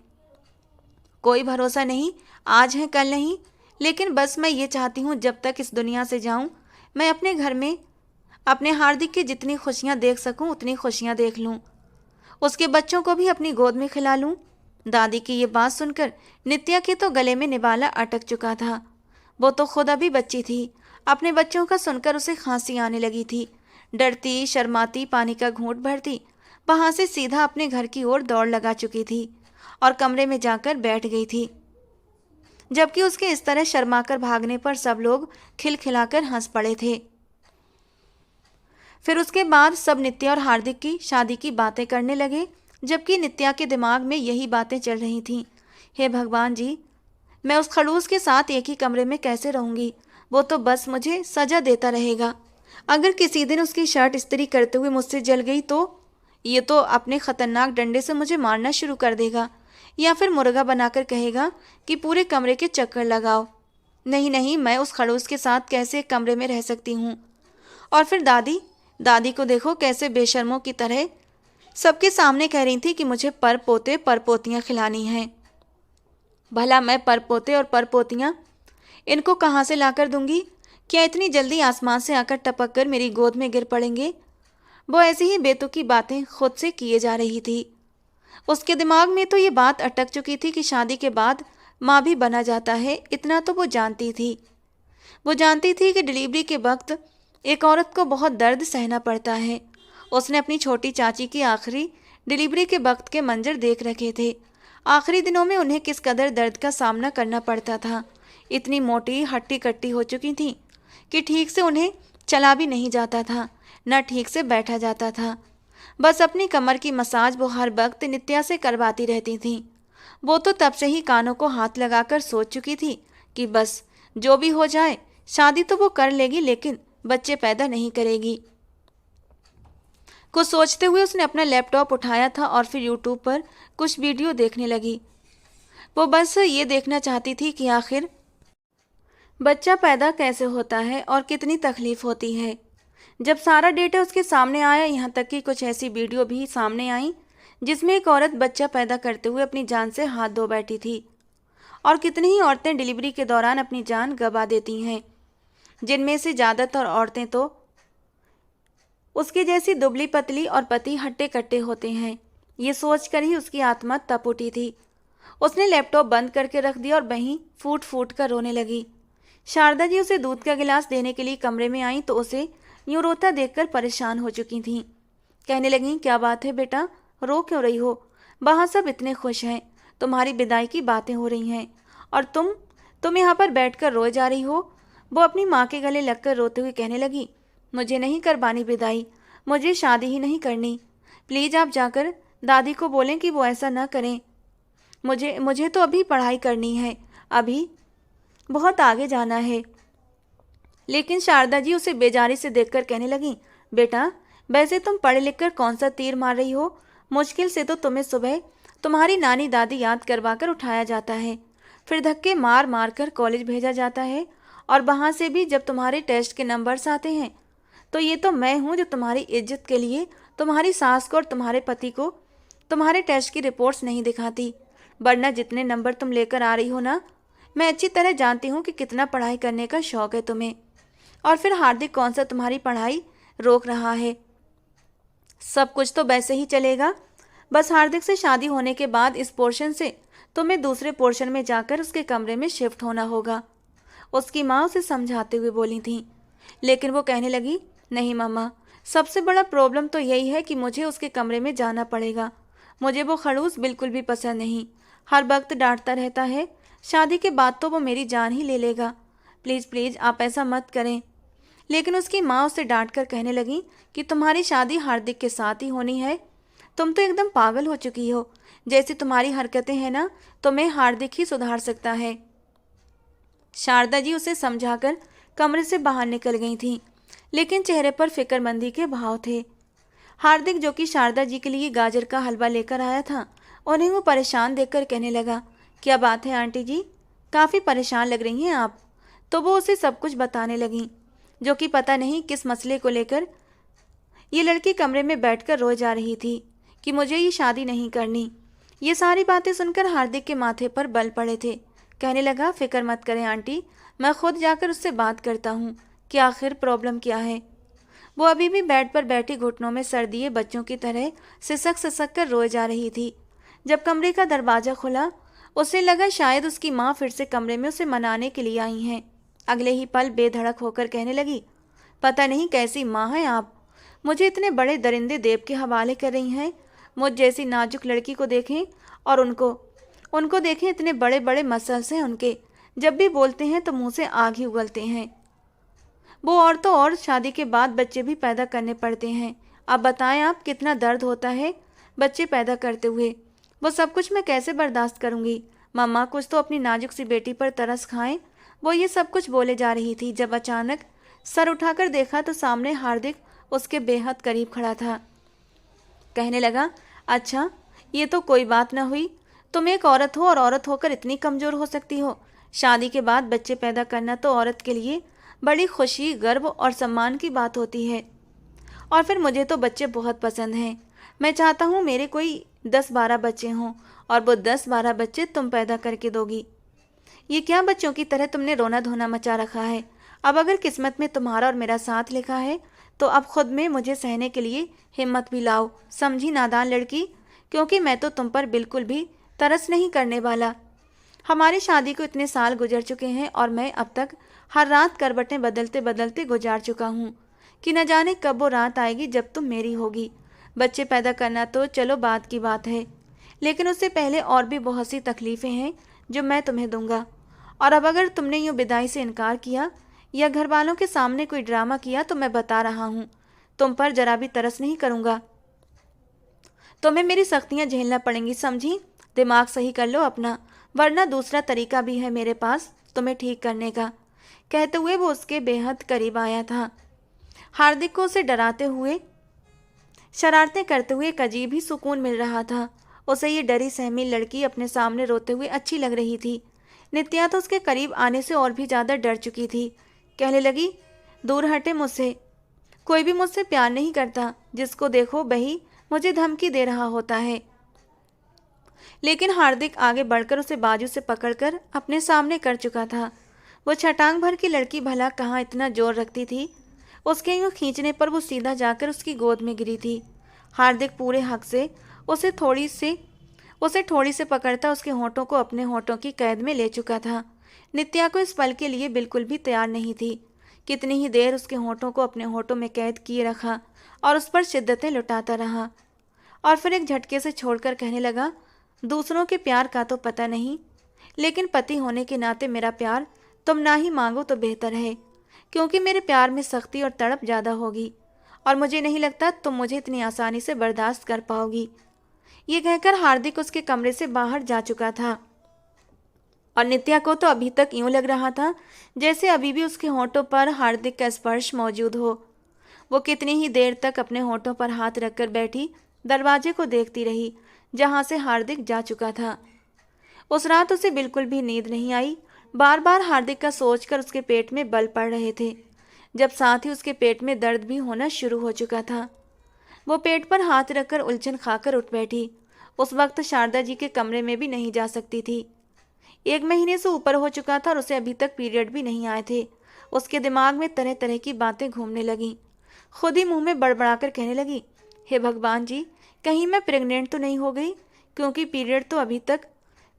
कोई भरोसा नहीं, आज है कल नहीं। लेकिन बस मैं ये चाहती हूँ जब तक इस दुनिया से जाऊँ मैं अपने घर में अपने हार्दिक की जितनी खुशियाँ देख सकूँ उतनी खुशियाँ देख लूँ, उसके बच्चों को भी अपनी गोद में खिला लूँ। दादी की ये बात सुनकर नित्या के तो गले में निवाला अटक चुका था। वो तो खुद अभी बच्ची थी, अपने बच्चों का सुनकर उसे खांसी आने लगी थी। डरती शर्माती पानी का घूंट भरती वहाँ से सीधा अपने घर की ओर दौड़ लगा चुकी थी और कमरे में जाकर बैठ गई थी, जबकि उसके इस तरह शर्माकर भागने पर सब लोग खिलखिलाकर हंस पड़े थे। फिर उसके बाद सब नित्या और हार्दिक की शादी की बातें करने लगे, जबकि नित्या के दिमाग में यही बातें चल रही थीं। हे भगवान जी, मैं उस खड़ूस के साथ एक ही कमरे में कैसे रहूँगी, वो तो बस मुझे सजा देता रहेगा। अगर किसी दिन उसकी शर्ट इस्त्री करते हुए मुझसे जल गई तो ये तो अपने खतरनाक डंडे से मुझे मारना शुरू कर देगा, या फिर मुर्गा बनाकर कहेगा कि पूरे कमरे के चक्कर लगाओ। नहीं नहीं, मैं उस खड़ूस के साथ कैसे एक कमरे में रह सकती हूँ। और फिर दादी को देखो कैसे बेशर्मों की तरह सबके सामने कह रही थी कि मुझे पर पोते पर पोतियाँ खिलानी हैं। भला मैं पर पोते और पर पोतियाँ इनको कहाँ से लाकर दूंगी? क्या इतनी जल्दी आसमान से आकर टपक कर मेरी गोद में गिर पड़ेंगे? वो ऐसी ही बेतुकी बातें खुद से किए जा रही थी। उसके दिमाग में तो ये बात अटक चुकी थी कि शादी के बाद माँ भी बना जाता है, इतना तो वो जानती थी। वो जानती थी कि डिलीवरी के वक्त एक औरत को बहुत दर्द सहना पड़ता है। उसने अपनी छोटी चाची की आखिरी डिलीवरी के वक्त के मंजर देख रखे थे। आखिरी दिनों में उन्हें किस कदर दर्द का सामना करना पड़ता था। इतनी मोटी हट्टी कट्टी हो चुकी थी कि ठीक से उन्हें चला भी नहीं जाता था, न ठीक से बैठा जाता था। बस अपनी कमर की मसाज वो हर वक्त नित्या से करवाती रहती थीं। वो तो तब से ही कानों को हाथ लगाकर सोच चुकी थी कि बस जो भी हो जाए, शादी तो वो कर लेगी लेकिन बच्चे पैदा नहीं करेगी। कुछ सोचते हुए उसने अपना लैपटॉप उठाया था और फिर यूट्यूब पर कुछ वीडियो देखने लगी। वो बस ये देखना चाहती थी कि आखिर बच्चा पैदा कैसे होता है और कितनी तकलीफ होती है। जब सारा डेटा उसके सामने आया, यहाँ तक कि कुछ ऐसी वीडियो भी सामने आई जिसमें एक औरत बच्चा पैदा करते हुए अपनी जान से हाथ धो बैठी थी। और कितनी ही औरतें डिलीवरी के दौरान अपनी जान गंवा देती हैं, जिनमें से ज़्यादातर औरतें तो उसकी जैसी दुबली पतली और पति हट्टे कट्टे होते हैं। ये सोचकर ही उसकी आत्मा तप उठी थी। उसने लैपटॉप बंद करके रख दिया और वहीं फूट फूट कर रोने लगी। शारदा जी उसे दूध का गिलास देने के लिए कमरे में आई तो उसे यूं रोता देखकर परेशान हो चुकी थीं। कहने लगी, क्या बात है बेटा, रो क्यों रही हो? वहाँ सब इतने खुश हैं, तुम्हारी विदाई की बातें हो रही हैं और तुम यहाँ पर बैठकर रोए जा रही हो। वो अपनी माँ के गले लगकर रोते हुए कहने लगी, मुझे नहीं करवानी विदाई, मुझे शादी ही नहीं करनी। प्लीज़ आप जाकर दादी को बोलें कि वो ऐसा ना करें। मुझे तो अभी पढ़ाई करनी है, अभी बहुत आगे जाना है। लेकिन शारदा जी उसे बेजारी से देखकर कहने लगी, बेटा वैसे तुम पढ़ लिख कर कौन सा तीर मार रही हो? मुश्किल से तो तुम्हें सुबह तुम्हारी नानी दादी याद करवा कर उठाया जाता है, फिर धक्के मार मार कर कॉलेज भेजा जाता है और वहाँ से भी जब तुम्हारे टेस्ट के नंबर्स आते हैं तो ये तो मैं हूँ जो तुम्हारी इज्जत के लिए तुम्हारी सास को और तुम्हारे पति को तुम्हारे टेस्ट की रिपोर्ट्स नहीं दिखाती, वरना जितने नंबर तुम लेकर आ रही हो ना, मैं अच्छी तरह जानती हूँ कि कितना पढ़ाई करने का शौक है तुम्हें। और फिर हार्दिक कौन सा तुम्हारी पढ़ाई रोक रहा है? सब कुछ तो वैसे ही चलेगा। बस हार्दिक से शादी होने के बाद इस पोर्शन से तुम्हें दूसरे पोर्शन में जाकर उसके कमरे में शिफ्ट होना होगा। उसकी माँ उसे समझाते हुए बोली थी। लेकिन वो कहने लगी, नहीं मम्मा, सबसे बड़ा प्रॉब्लम तो यही है कि मुझे उसके कमरे में जाना पड़ेगा। मुझे वो खड़ूस बिल्कुल भी पसंद नहीं। हर वक्त डांटता रहता है। शादी के बाद तो वो मेरी जान ही ले लेगा। प्लीज़ प्लीज़ आप ऐसा मत करें। लेकिन उसकी माँ उसे डांट कर कहने लगी कि तुम्हारी शादी हार्दिक के साथ ही होनी है। तुम तो एकदम पागल हो चुकी हो। जैसी तुम्हारी हरकतें हैं ना, तुम्हें हार्दिक ही सुधार सकता है। शारदा जी उसे समझाकर कमरे से बाहर निकल गई थीं, लेकिन चेहरे पर फिक्रमंदी के भाव थे। हार्दिक, जो कि शारदा जी के लिए गाजर का हलवा लेकर आया था, उन्हें वो परेशान देखकर कहने लगा, क्या बात है आंटी जी, काफ़ी परेशान लग रही हैं आप। तो वो उसे सब कुछ बताने लगी, जो कि पता नहीं किस मसले को लेकर ये लड़की कमरे में बैठकर रोए जा रही थी कि मुझे ये शादी नहीं करनी। ये सारी बातें सुनकर हार्दिक के माथे पर बल पड़े थे। कहने लगा, फिक्र मत करें आंटी, मैं खुद जाकर उससे बात करता हूँ कि आखिर प्रॉब्लम क्या है। वो अभी भी बेड पर बैठी घुटनों में सर दिए बच्चों की तरह सिसक सिसक कर रोए जा रही थी। जब कमरे का दरवाज़ा खुला, उसे लगा शायद उसकी माँ फिर से कमरे में उसे मनाने के लिए आई हैं। अगले ही पल बेधड़क होकर कहने लगी, पता नहीं कैसी माँ हैं आप, मुझे इतने बड़े दरिंदे देव के हवाले कर रही हैं। मुझ जैसी नाजुक लड़की को देखें और उनको देखें, इतने बड़े बड़े मसल्स हैं उनके, जब भी बोलते हैं तो मुंह से आग ही उगलते हैं। वो और तो और शादी के बाद बच्चे भी पैदा करने पड़ते हैं। अब बताएं आप, कितना दर्द होता है बच्चे पैदा करते हुए। वो सब कुछ मैं कैसे बर्दाश्त करूंगी। मम्मा, कुछ तो अपनी नाजुक सी बेटी पर तरस खाएं। वो ये सब कुछ बोले जा रही थी जब अचानक सर उठाकर देखा तो सामने हार्दिक उसके बेहद करीब खड़ा था। कहने लगा, अच्छा, ये तो कोई बात ना हुई। तुम एक औरत हो और औरत होकर इतनी कमज़ोर हो सकती हो। शादी के बाद बच्चे पैदा करना तो औरत के लिए बड़ी खुशी, गर्व और सम्मान की बात होती है। और फिर मुझे तो बच्चे बहुत पसंद हैं। मैं चाहता हूँ मेरे कोई 10-12 बच्चे हों और वो 10-12 बच्चे तुम पैदा करके दोगी। ये क्या बच्चों की तरह तुमने रोना धोना मचा रखा है। अब अगर किस्मत में तुम्हारा और मेरा साथ लिखा है तो अब खुद में मुझे सहने के लिए हिम्मत भी लाओ, समझी नादान लड़की, क्योंकि मैं तो तुम पर बिल्कुल भी तरस नहीं करने वाला। हमारी शादी को इतने साल गुजर चुके हैं और मैं अब तक हर रात करवटें बदलते बदलते गुजार चुका हूँ कि न जाने कब वो रात आएगी जब तुम मेरी होगी। बच्चे पैदा करना तो चलो बात की बात है, लेकिन उससे पहले और भी बहुत सी तकलीफ़ें हैं जो मैं तुम्हें दूंगा। और अब अगर तुमने यूँ विदाई से इनकार किया या घर वालों के सामने कोई ड्रामा किया तो मैं बता रहा हूँ, तुम पर जरा भी तरस नहीं करूँगा। तुम्हें मेरी सख्तियाँ झेलना पड़ेंगी, समझी। दिमाग सही कर लो अपना, वरना दूसरा तरीका भी है मेरे पास तुम्हें ठीक करने का। कहते हुए वो उसके बेहद करीब आया था। हार्दिक को उसे डराते हुए, शरारतें करते हुए एक अजीब ही सुकून मिल रहा था। उसे ये डरी सहमी लड़की अपने सामने रोते हुए अच्छी लग रही थी। नित्या तो उसके करीब आने से और भी ज़्यादा डर चुकी थी। कहने लगी, दूर हटे मुझसे, कोई भी मुझसे प्यार नहीं करता। जिसको देखो वही मुझे धमकी दे रहा होता है। लेकिन हार्दिक आगे बढ़कर उसे बाजू से पकड़कर अपने सामने कर चुका था। वो छटांग भर की लड़की भला कहाँ इतना जोर रखती थी। उसके यूँ खींचने पर वो सीधा जाकर उसकी गोद में गिरी थी। हार्दिक पूरे हक से उसे थोड़ी से पकड़ता उसके होंठों को अपने होंठों की कैद में ले चुका था। नित्या को इस पल के लिए बिल्कुल भी तैयार नहीं थी। कितनी ही देर उसके होंठों को अपने होंठों में कैद किए रखा और उस पर शिद्दतें लुटाता रहा, और फिर एक झटके से छोड़कर कहने लगा, दूसरों के प्यार का तो पता नहीं, लेकिन पति होने के नाते मेरा प्यार तुम ना ही मांगो तो बेहतर है, क्योंकि मेरे प्यार में सख्ती और तड़प ज़्यादा होगी और मुझे नहीं लगता तुम मुझे इतनी आसानी से बर्दाश्त कर पाओगी। ये कहकर हार्दिक उसके कमरे से बाहर जा चुका था और नित्या को तो अभी तक यूं लग रहा था जैसे अभी भी उसके होंठों पर हार्दिक का स्पर्श मौजूद हो। वो कितनी ही देर तक अपने होंठों पर हाथ रखकर बैठी दरवाजे को देखती रही जहां से हार्दिक जा चुका था। उस रात उसे बिल्कुल भी नींद नहीं आई। बार बार हार्दिक का सोचकर उसके पेट में बल पड़ रहे थे, जब साथ ही उसके पेट में दर्द भी होना शुरू हो चुका था। वो पेट पर हाथ रखकर उलझन खाकर उठ बैठी। उस वक्त शारदा जी के कमरे में भी नहीं जा सकती थी। 1 महीने से ऊपर हो चुका था और उसे अभी तक पीरियड भी नहीं आए थे। उसके दिमाग में तरह तरह की बातें घूमने लगीं। खुद ही मुंह में बड़बड़ाकर कहने लगी, हे भगवान जी, कहीं मैं प्रेग्नेंट तो नहीं हो गई, क्योंकि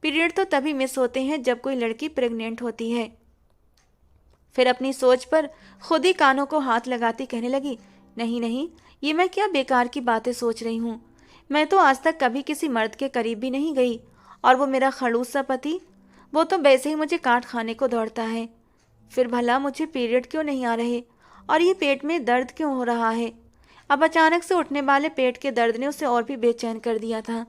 पीरियड तो तभी मिस होते हैं जब कोई लड़की प्रेग्नेंट होती है। फिर अपनी सोच पर खुद ही कानों को हाथ लगाती कहने लगी, नहीं नहीं, ये मैं क्या बेकार की बातें सोच रही हूँ। मैं तो आज तक कभी किसी मर्द के करीब भी नहीं गई, और वो मेरा खड़ूस सा पति, वो तो वैसे ही मुझे काट खाने को दौड़ता है। फिर भला मुझे पीरियड क्यों नहीं आ रहे, और ये पेट में दर्द क्यों हो रहा है। अब अचानक से उठने वाले पेट के दर्द ने उसे और भी बेचैन कर दिया था।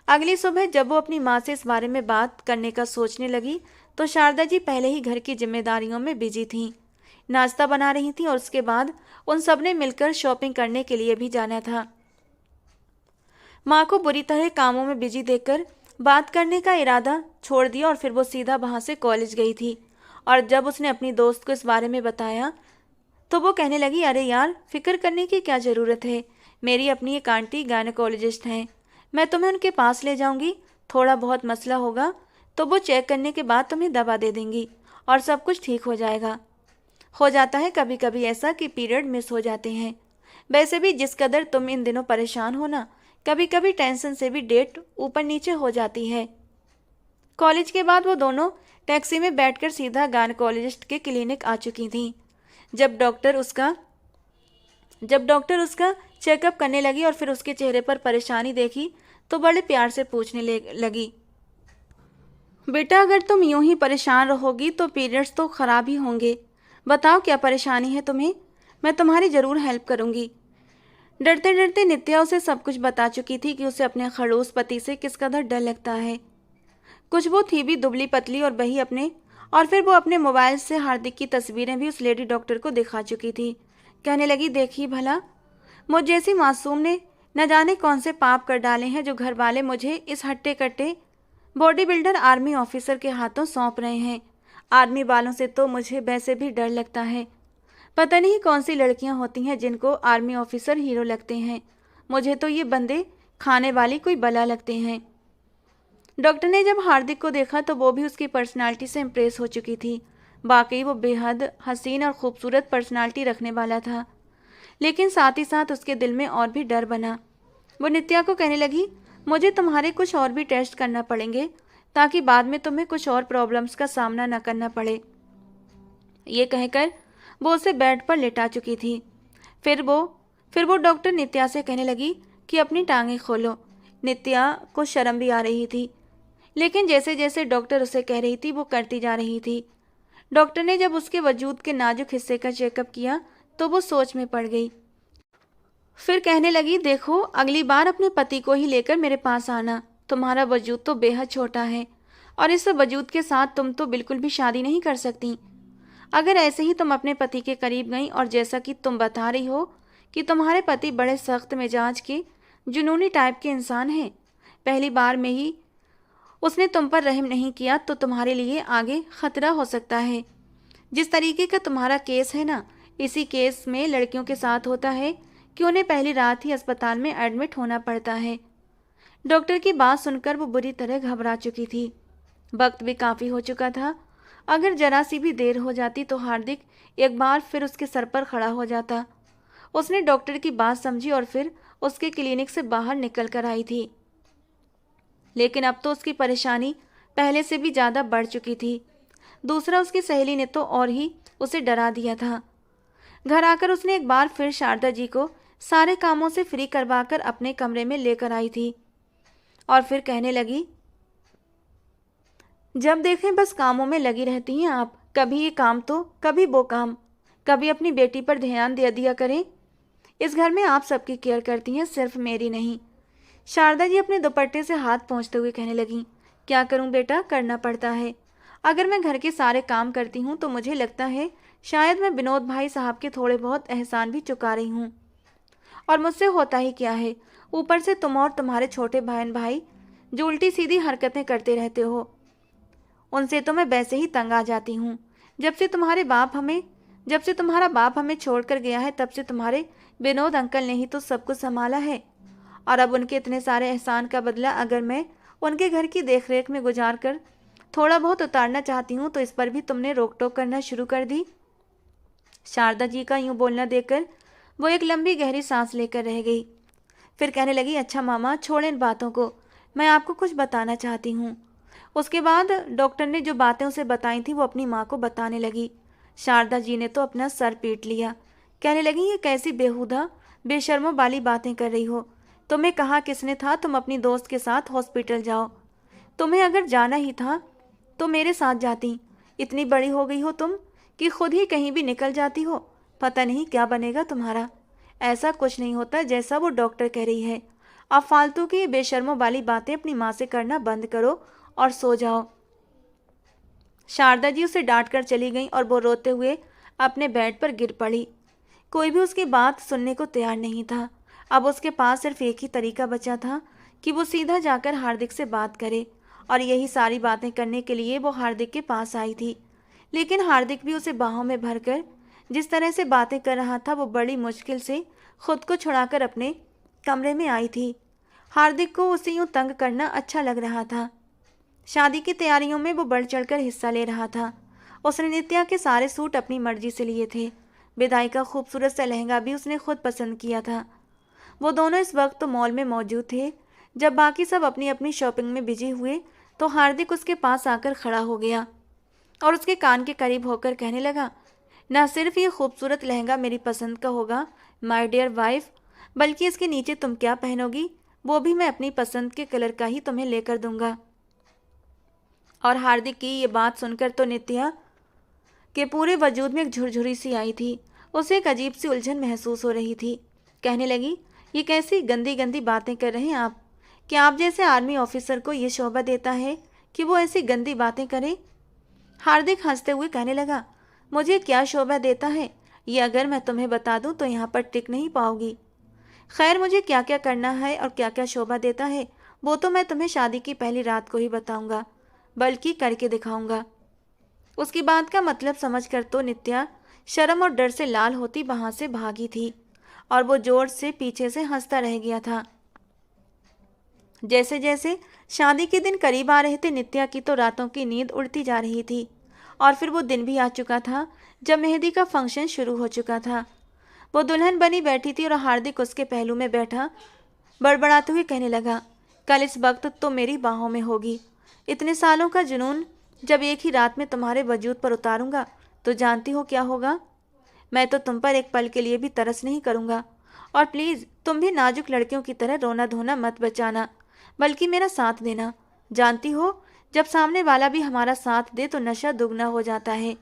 अगली सुबह जब वो अपनी माँ से इस बारे में बात करने का सोचने लगी तो शारदा जी पहले ही घर की जिम्मेदारियों में बिजी थीं। नाश्ता बना रही थीं और उसके बाद उन सब ने मिलकर शॉपिंग करने के लिए भी जाना था। माँ को बुरी तरह कामों में बिजी देखकर बात करने का इरादा छोड़ दिया और फिर वो सीधा वहाँ से कॉलेज गई थी। और जब उसने अपनी दोस्त को इस बारे में बताया तो वो कहने लगी, अरे यार, फिक्र करने की क्या ज़रूरत है, मेरी अपनी एक आंटी गायनेकोलॉजिस्ट हैं, मैं तुम्हें उनके पास ले जाऊंगी। थोड़ा बहुत मसला होगा तो वो चेक करने के बाद तुम्हें दवा दे देंगी और सब कुछ ठीक हो जाएगा। हो जाता है कभी कभी ऐसा कि पीरियड मिस हो जाते हैं। वैसे भी जिस कदर तुम इन दिनों परेशान हो ना, कभी कभी टेंशन से भी डेट ऊपर नीचे हो जाती है। कॉलेज के बाद वो दोनों टैक्सी में बैठकर सीधा गायनेकोलॉजिस्ट के क्लिनिक आ चुकी थीं। जब डॉक्टर उसका चेकअप करने लगी और फिर उसके चेहरे पर परेशानी देखी तो बड़े प्यार से पूछने लगी, बेटा, अगर तुम यूं ही परेशान रहोगी तो पीरियड्स तो खराब ही होंगे। बताओ क्या परेशानी है तुम्हें, मैं तुम्हारी ज़रूर हेल्प करूंगी। डरते डरते नित्या उसे सब कुछ बता चुकी थी कि उसे अपने खड़ूस पति से किस कदर डर लगता है। कुछ वो थी भी दुबली पतली और फिर वो अपने मोबाइल से हार्दिक की तस्वीरें भी उस लेडी डॉक्टर को दिखा चुकी थी। कहने लगी, देखिए भला, मुझ जैसी मासूम ने न जाने कौन से पाप कर डाले हैं जो घर वाले मुझे इस हट्टे कट्टे बॉडी बिल्डर आर्मी ऑफिसर के हाथों सौंप रहे हैं। आर्मी वालों से तो मुझे वैसे भी डर लगता है। पता नहीं कौन सी लड़कियां होती हैं जिनको आर्मी ऑफिसर हीरो लगते हैं। मुझे तो ये बंदे खाने वाली कोई बला लगते हैं। डॉक्टर ने जब हार्दिक को देखा तो वो भी उसकी पर्सनालिटी से इम्प्रेस हो चुकी थी। वाकई वो बेहद हसीन और खूबसूरत पर्सनालिटी रखने वाला था, लेकिन साथ ही साथ उसके दिल में और भी डर बना। वो नित्या को कहने लगी, मुझे तुम्हारे कुछ और भी टेस्ट करना पड़ेंगे ताकि बाद में तुम्हें कुछ और प्रॉब्लम्स का सामना न करना पड़े। ये कहकर वो उसे बेड पर लेटा चुकी थी। फिर वो डॉक्टर नित्या से कहने लगी कि अपनी टांगें खोलो। नित्या को शर्म भी आ रही थी, लेकिन जैसे जैसे डॉक्टर उसे कह रही थी वो करती जा रही थी। डॉक्टर ने जब उसके वजूद के नाजुक हिस्से का चेकअप किया तो वो सोच में पड़ गई। फिर कहने लगी, देखो, अगली बार अपने पति को ही लेकर मेरे पास आना। तुम्हारा वजूद तो बेहद छोटा है और इस वजूद के साथ तुम तो बिल्कुल भी शादी नहीं कर सकती। अगर ऐसे ही तुम अपने पति के करीब गई और जैसा कि तुम बता रही हो कि तुम्हारे पति बड़े सख्त मिजाज के जुनूनी टाइप के इंसान हैं, पहली बार में ही उसने तुम पर रहम नहीं किया तो तुम्हारे लिए आगे खतरा हो सकता है। जिस तरीके का तुम्हारा केस है ना, इसी केस में लड़कियों के साथ होता है कि उन्हें पहली रात ही अस्पताल में एडमिट होना पड़ता है। डॉक्टर की बात सुनकर वो बुरी तरह घबरा चुकी थी। वक्त भी काफ़ी हो चुका था। अगर जरा सी भी देर हो जाती तो हार्दिक एक बार फिर उसके सर पर खड़ा हो जाता। उसने डॉक्टर की बात समझी और फिर उसके क्लिनिक से बाहर निकल कर आई थी, लेकिन अब तो उसकी परेशानी पहले से भी ज़्यादा बढ़ चुकी थी। दूसरा, उसकी सहेली ने तो और ही उसे डरा दिया था। घर आकर उसने एक बार फिर शारदा जी को सारे कामों से फ्री करवाकर अपने कमरे में लेकर आई थी और फिर कहने लगी, जब देखें बस कामों में लगी रहती हैं आप, कभी ये काम तो कभी वो काम। कभी अपनी बेटी पर ध्यान दे दिया करें। इस घर में आप सबकी केयर करती हैं, सिर्फ मेरी नहीं। शारदा जी अपने दुपट्टे से हाथ पोंछते हुए कहने लगी, क्या करूं बेटा, करना पड़ता है। अगर मैं घर के सारे काम करती हूं तो मुझे लगता है शायद मैं विनोद भाई साहब के थोड़े बहुत एहसान भी चुका रही हूं, और मुझसे होता ही क्या है। ऊपर से तुम और तुम्हारे छोटे बहन भाई जो उल्टी सीधी हरकतें करते रहते हो, उनसे तो मैं वैसे ही तंग आ जाती हूँ। जब से तुम्हारा बाप हमें छोड़कर गया है तब से तुम्हारे विनोद अंकल ने ही तो सब कुछ संभाला है, और अब उनके इतने सारे एहसान का बदला अगर मैं उनके घर की देखरेख में गुजार कर थोड़ा बहुत उतारना चाहती हूँ तो इस पर भी तुमने रोक टोक करना शुरू कर दी। शारदा जी का यूं बोलना देखकर वो एक लंबी गहरी सांस लेकर रह गई। फिर कहने लगी, अच्छा मामा छोड़ इन बातों को, मैं आपको कुछ बताना चाहती हूँ। उसके बाद डॉक्टर ने जो बातें उसे बताई थी वो अपनी माँ को बताने लगी। शारदा जी ने तो अपना सर पीट लिया। कहने लगी, ये कैसी बेहुदा बेशर्मों वाली बातें कर रही हो। तुम्हें कहा किसने था तुम अपनी दोस्त के साथ हॉस्पिटल जाओ। तुम्हें अगर जाना ही था तो मेरे साथ जाती। इतनी बड़ी हो गई हो तुम कि खुद ही कहीं भी निकल जाती हो। पता नहीं क्या बनेगा तुम्हारा। ऐसा कुछ नहीं होता जैसा वो डॉक्टर कह रही है। अब फालतू की बेशर्मों वाली बातें अपनी माँ से करना बंद करो और सो जाओ। शारदा जी उसे डांट कर चली गईं और वो रोते हुए अपने बेड पर गिर पड़ी। कोई भी उसकी बात सुनने को तैयार नहीं था। अब उसके पास सिर्फ एक ही तरीका बचा था कि वो सीधा जाकर हार्दिक से बात करे, और यही सारी बातें करने के लिए वो हार्दिक के पास आई थी। लेकिन हार्दिक भी उसे बाहों में भरकर जिस तरह से बातें कर रहा था वो बड़ी मुश्किल से खुद को छुड़ाकर अपने कमरे में आई थी। हार्दिक को उसे यूं तंग करना अच्छा लग रहा था। शादी की तैयारियों में वो बढ़ चढ़कर हिस्सा ले रहा था। उसने नित्या के सारे सूट अपनी मर्जी से लिए थे। विदाई का खूबसूरत सा लहंगा भी उसने खुद पसंद किया था। वो दोनों इस वक्त तो मॉल में मौजूद थे। जब बाकी सब अपनी अपनी शॉपिंग में बिजी हुए तो हार्दिक उसके पास आकर खड़ा हो गया और उसके कान के करीब होकर कहने लगा, न सिर्फ ये खूबसूरत लहंगा मेरी पसंद का होगा माय डियर वाइफ, बल्कि इसके नीचे तुम क्या पहनोगी वो भी मैं अपनी पसंद के कलर का ही तुम्हें लेकर दूंगा। और हार्दिक की ये बात सुनकर तो नित्या के पूरे वजूद में एक झुरझुरी सी आई थी। उसे एक अजीब सी उलझन महसूस हो रही थी। कहने लगी, ये कैसी गंदी गंदी बातें कर रहे हैं आप। क्या आप जैसे आर्मी ऑफिसर को ये शोभा देता है कि वो ऐसी गंदी बातें करे। हार्दिक हंसते हुए कहने लगा, मुझे क्या शोभा देता है ये अगर मैं तुम्हें बता दूं तो यहाँ पर टिक नहीं पाओगी। खैर मुझे क्या क्या करना है और क्या क्या शोभा देता है वो तो मैं तुम्हें शादी की पहली रात को ही बताऊंगा, बल्कि करके दिखाऊंगा। उसकी बात का मतलब समझकर तो नित्या शर्म और डर से लाल होती वहां से भागी थी और वो जोर से पीछे से हंसता रह गया था। जैसे जैसे शादी के दिन करीब आ रहे थे नित्या की तो रातों की नींद उड़ती जा रही थी। और फिर वो दिन भी आ चुका था जब मेहंदी का फंक्शन शुरू हो चुका था। वो दुल्हन बनी बैठी थी और हार्दिक उसके पहलू में बैठा बड़बड़ाते हुए कहने लगा, कल इस वक्त तो मेरी बाहों में होगी। इतने सालों का जुनून जब एक ही रात में तुम्हारे वजूद पर उतारूंगा तो जानती हो क्या होगा। मैं तो तुम पर एक पल के लिए भी तरस नहीं करूंगा। और प्लीज़ तुम भी नाजुक लड़कियों की तरह रोना धोना मत बचाना, बल्कि मेरा साथ देना। जानती हो जब सामने वाला भी हमारा साथ दे तो नशा दुगना हो जाता है।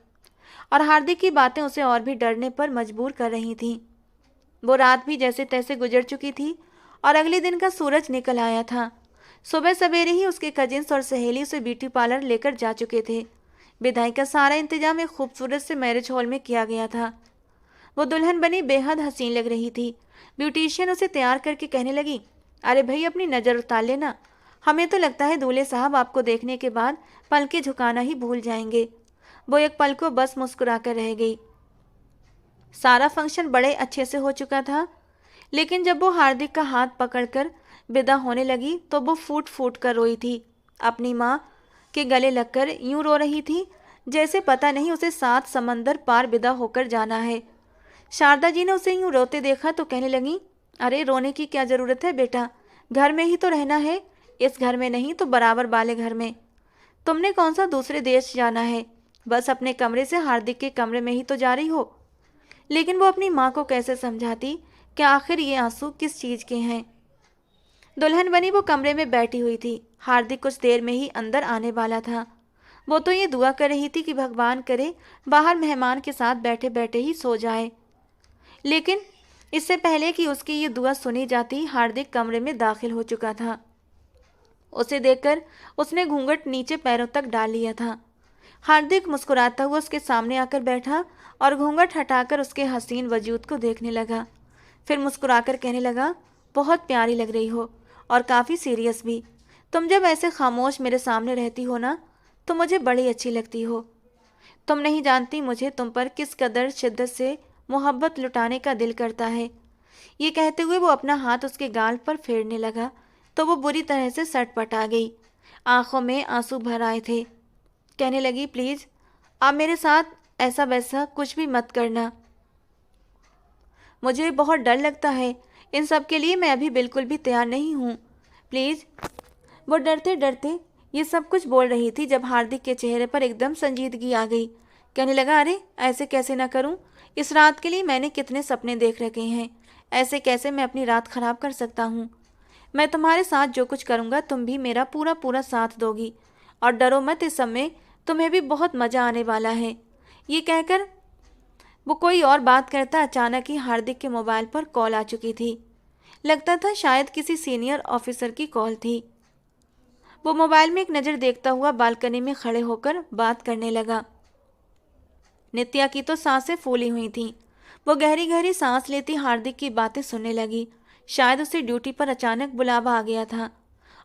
और हार्दिक की बातें उसे और भी डरने पर मजबूर कर रही थीं। वो रात भी जैसे तैसे गुजर चुकी थी और अगले दिन का सूरज निकल आया था। सुबह सवेरे ही उसके कजिन्स और सहेली उसे ब्यूटी पार्लर लेकर जा चुके थे। विदाई का सारा इंतजाम एक खूबसूरत से मैरिज हॉल में किया गया था। वो दुल्हन बनी बेहद हसीन लग रही थी। ब्यूटिशियन उसे तैयार करके कहने लगी, अरे भाई अपनी नज़र उतार लेना, हमें तो लगता है दूल्हे साहब आपको देखने के बाद पलकें झुकाना ही भूल जाएंगे। वो एक पल को बस मुस्कुरा कर रह गई। सारा फंक्शन बड़े अच्छे से हो चुका था, लेकिन जब वो हार्दिक का हाथ पकड़कर विदा होने लगी तो वो फूट फूट कर रोई थी। अपनी माँ के गले लगकर यूं रो रही थी जैसे पता नहीं उसे 7 समंदर पार विदा होकर जाना है। शारदा जी ने उसे यूं रोते देखा तो कहने लगी, अरे रोने की क्या ज़रूरत है बेटा, घर में ही तो रहना है, इस घर में नहीं तो बराबर वाले घर में। तुमने कौन सा दूसरे देश जाना है, बस अपने कमरे से हार्दिक के कमरे में ही तो जा रही हो। लेकिन वो अपनी माँ को कैसे समझाती कि आखिर ये आंसू किस चीज़ के हैं। दुल्हन बनी वो कमरे में बैठी हुई थी। हार्दिक कुछ देर में ही अंदर आने वाला था। वो तो ये दुआ कर रही थी कि भगवान करे बाहर मेहमान के साथ बैठे बैठे ही सो जाए। लेकिन इससे पहले कि उसकी ये दुआ सुनी जाती हार्दिक कमरे में दाखिल हो चुका था। उसे देखकर उसने घूंघट नीचे पैरों तक डाल लिया था। हार्दिक मुस्कुराता हुआ उसके सामने आकर बैठा और घूंघट हटाकर उसके हसीन वजूद को देखने लगा। फिर मुस्कुराकर कहने लगा, बहुत प्यारी लग रही हो और काफ़ी सीरियस भी। तुम जब ऐसे खामोश मेरे सामने रहती हो ना तो मुझे बड़ी अच्छी लगती हो। तुम नहीं जानती मुझे तुम पर किस कदर शिद्दत से मोहब्बत लुटाने का दिल करता है। ये कहते हुए वो अपना हाथ उसके गाल पर फेरने लगा तो वो बुरी तरह से सटपटा गई। आंखों में आंसू भर आए थे। कहने लगी, प्लीज़ आप मेरे साथ ऐसा वैसा कुछ भी मत करना, मुझे बहुत डर लगता है। इन सब के लिए मैं अभी बिल्कुल भी तैयार नहीं हूँ, प्लीज़। वो डरते डरते ये सब कुछ बोल रही थी जब हार्दिक के चेहरे पर एकदम संजीदगी आ गई। कहने लगा, अरे ऐसे कैसे ना करूं, इस रात के लिए मैंने कितने सपने देख रखे हैं, ऐसे कैसे मैं अपनी रात खराब कर सकता हूँ। मैं तुम्हारे साथ जो कुछ करूँगा तुम भी मेरा पूरा पूरा साथ दोगी, और डरो मत, इस समय तुम्हें भी बहुत मज़ा आने वाला है। ये कहकर वो कोई और बात करता अचानक ही हार्दिक के मोबाइल पर कॉल आ चुकी थी। लगता था शायद किसी सीनियर ऑफिसर की कॉल थी। वो मोबाइल में एक नज़र देखता हुआ बालकनी में खड़े होकर बात करने लगा। नित्या की तो सांसें फूली हुई थीं। वो गहरी गहरी सांस लेती हार्दिक की बातें सुनने लगी। शायद उसे ड्यूटी पर अचानक बुलावा आ गया था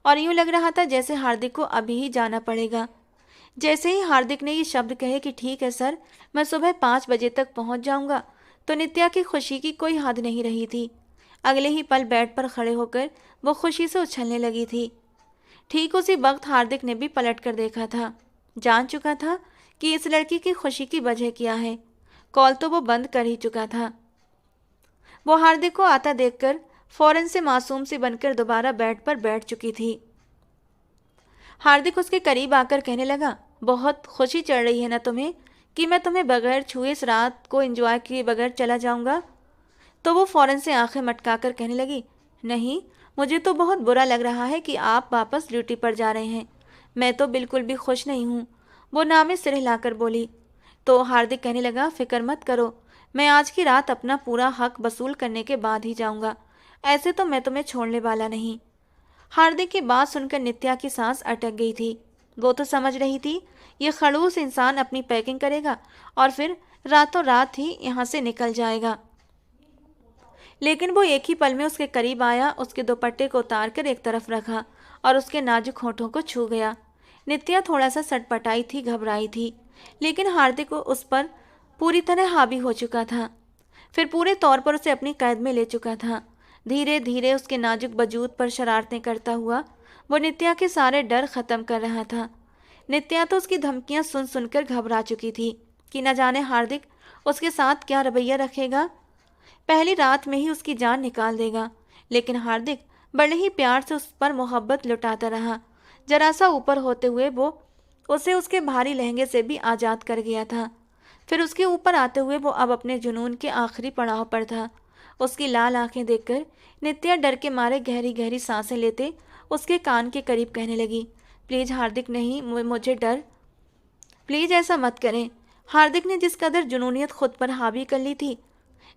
और यूं लग रहा था जैसे हार्दिक को अभी ही जाना पड़ेगा। जैसे ही हार्दिक ने ये शब्द कहे कि ठीक है सर, मैं सुबह 5 बजे तक पहुंच जाऊंगा, तो नित्या की खुशी की कोई हद नहीं रही थी। अगले ही पल बेड पर खड़े होकर वो खुशी से उछलने लगी थी। ठीक उसी वक्त हार्दिक ने भी पलट कर देखा था। जान चुका था कि इस लड़की की खुशी की वजह क्या है। कॉल तो वो बंद कर ही चुका था। वो हार्दिक को आता देखकर फौरन से मासूम सी बनकर दोबारा बेड पर बैठ चुकी थी। हार्दिक उसके करीब आकर कहने लगा, बहुत खुशी चढ़ रही है ना तुम्हें कि मैं तुम्हें बगैर छुए इस रात को एंजॉय किए बगैर चला जाऊंगा। तो वो फौरन से आंखें मटकाकर कहने लगी, नहीं, मुझे तो बहुत बुरा लग रहा है कि आप वापस ड्यूटी पर जा रहे हैं। मैं तो बिल्कुल भी खुश नहीं हूँ, वो नामे सिर हिलाकर बोली। तो हार्दिक कहने लगा, फिक्र मत करो, मैं आज की रात अपना पूरा हक वसूल करने के बाद ही जाऊंगा। ऐसे तो मैं तुम्हें छोड़ने वाला नहीं। हार्दिक की बात सुनकर नित्या की सांस अटक गई थी। वो तो समझ रही थी ये खड़ूस इंसान अपनी पैकिंग करेगा और फिर रातों रात ही यहाँ से निकल जाएगा। लेकिन वो एक ही पल में उसके करीब आया, उसके दुपट्टे को उतार कर एक तरफ रखा और उसके नाजुक होठों को छू गया। नित्या थोड़ा सा सटपटाई थी, घबराई थी, लेकिन हार्दिक को उस पर पूरी तरह हावी हो चुका था। फिर पूरे तौर पर उसे अपनी कैद में ले चुका था। धीरे धीरे उसके नाजुक वजूद पर शरारतें करता हुआ वो नित्या के सारे डर खत्म कर रहा था। नित्या तो उसकी धमकियां सुन सुनकर घबरा चुकी थी कि न जाने हार्दिक उसके साथ क्या रवैया रखेगा। पहली रात में ही उसकी जान निकाल देगा। लेकिन हार्दिक बड़े ही प्यार से उस पर मोहब्बत लुटाता रहा। जरा सा ऊपर होते हुए वो उसे उसके भारी लहंगे से भी आज़ाद कर गया था। फिर उसके ऊपर आते हुए वो अब अपने जुनून के आखिरी पड़ाव पर था। उसकी लाल आंखें देखकर नित्या डर के मारे गहरी गहरी सांसें लेते उसके कान के करीब कहने लगी, प्लीज़ हार्दिक, नहीं, मुझे डर, प्लीज़ ऐसा मत करें। हार्दिक ने जिस कदर जुनूनियत खुद पर हावी कर ली थी,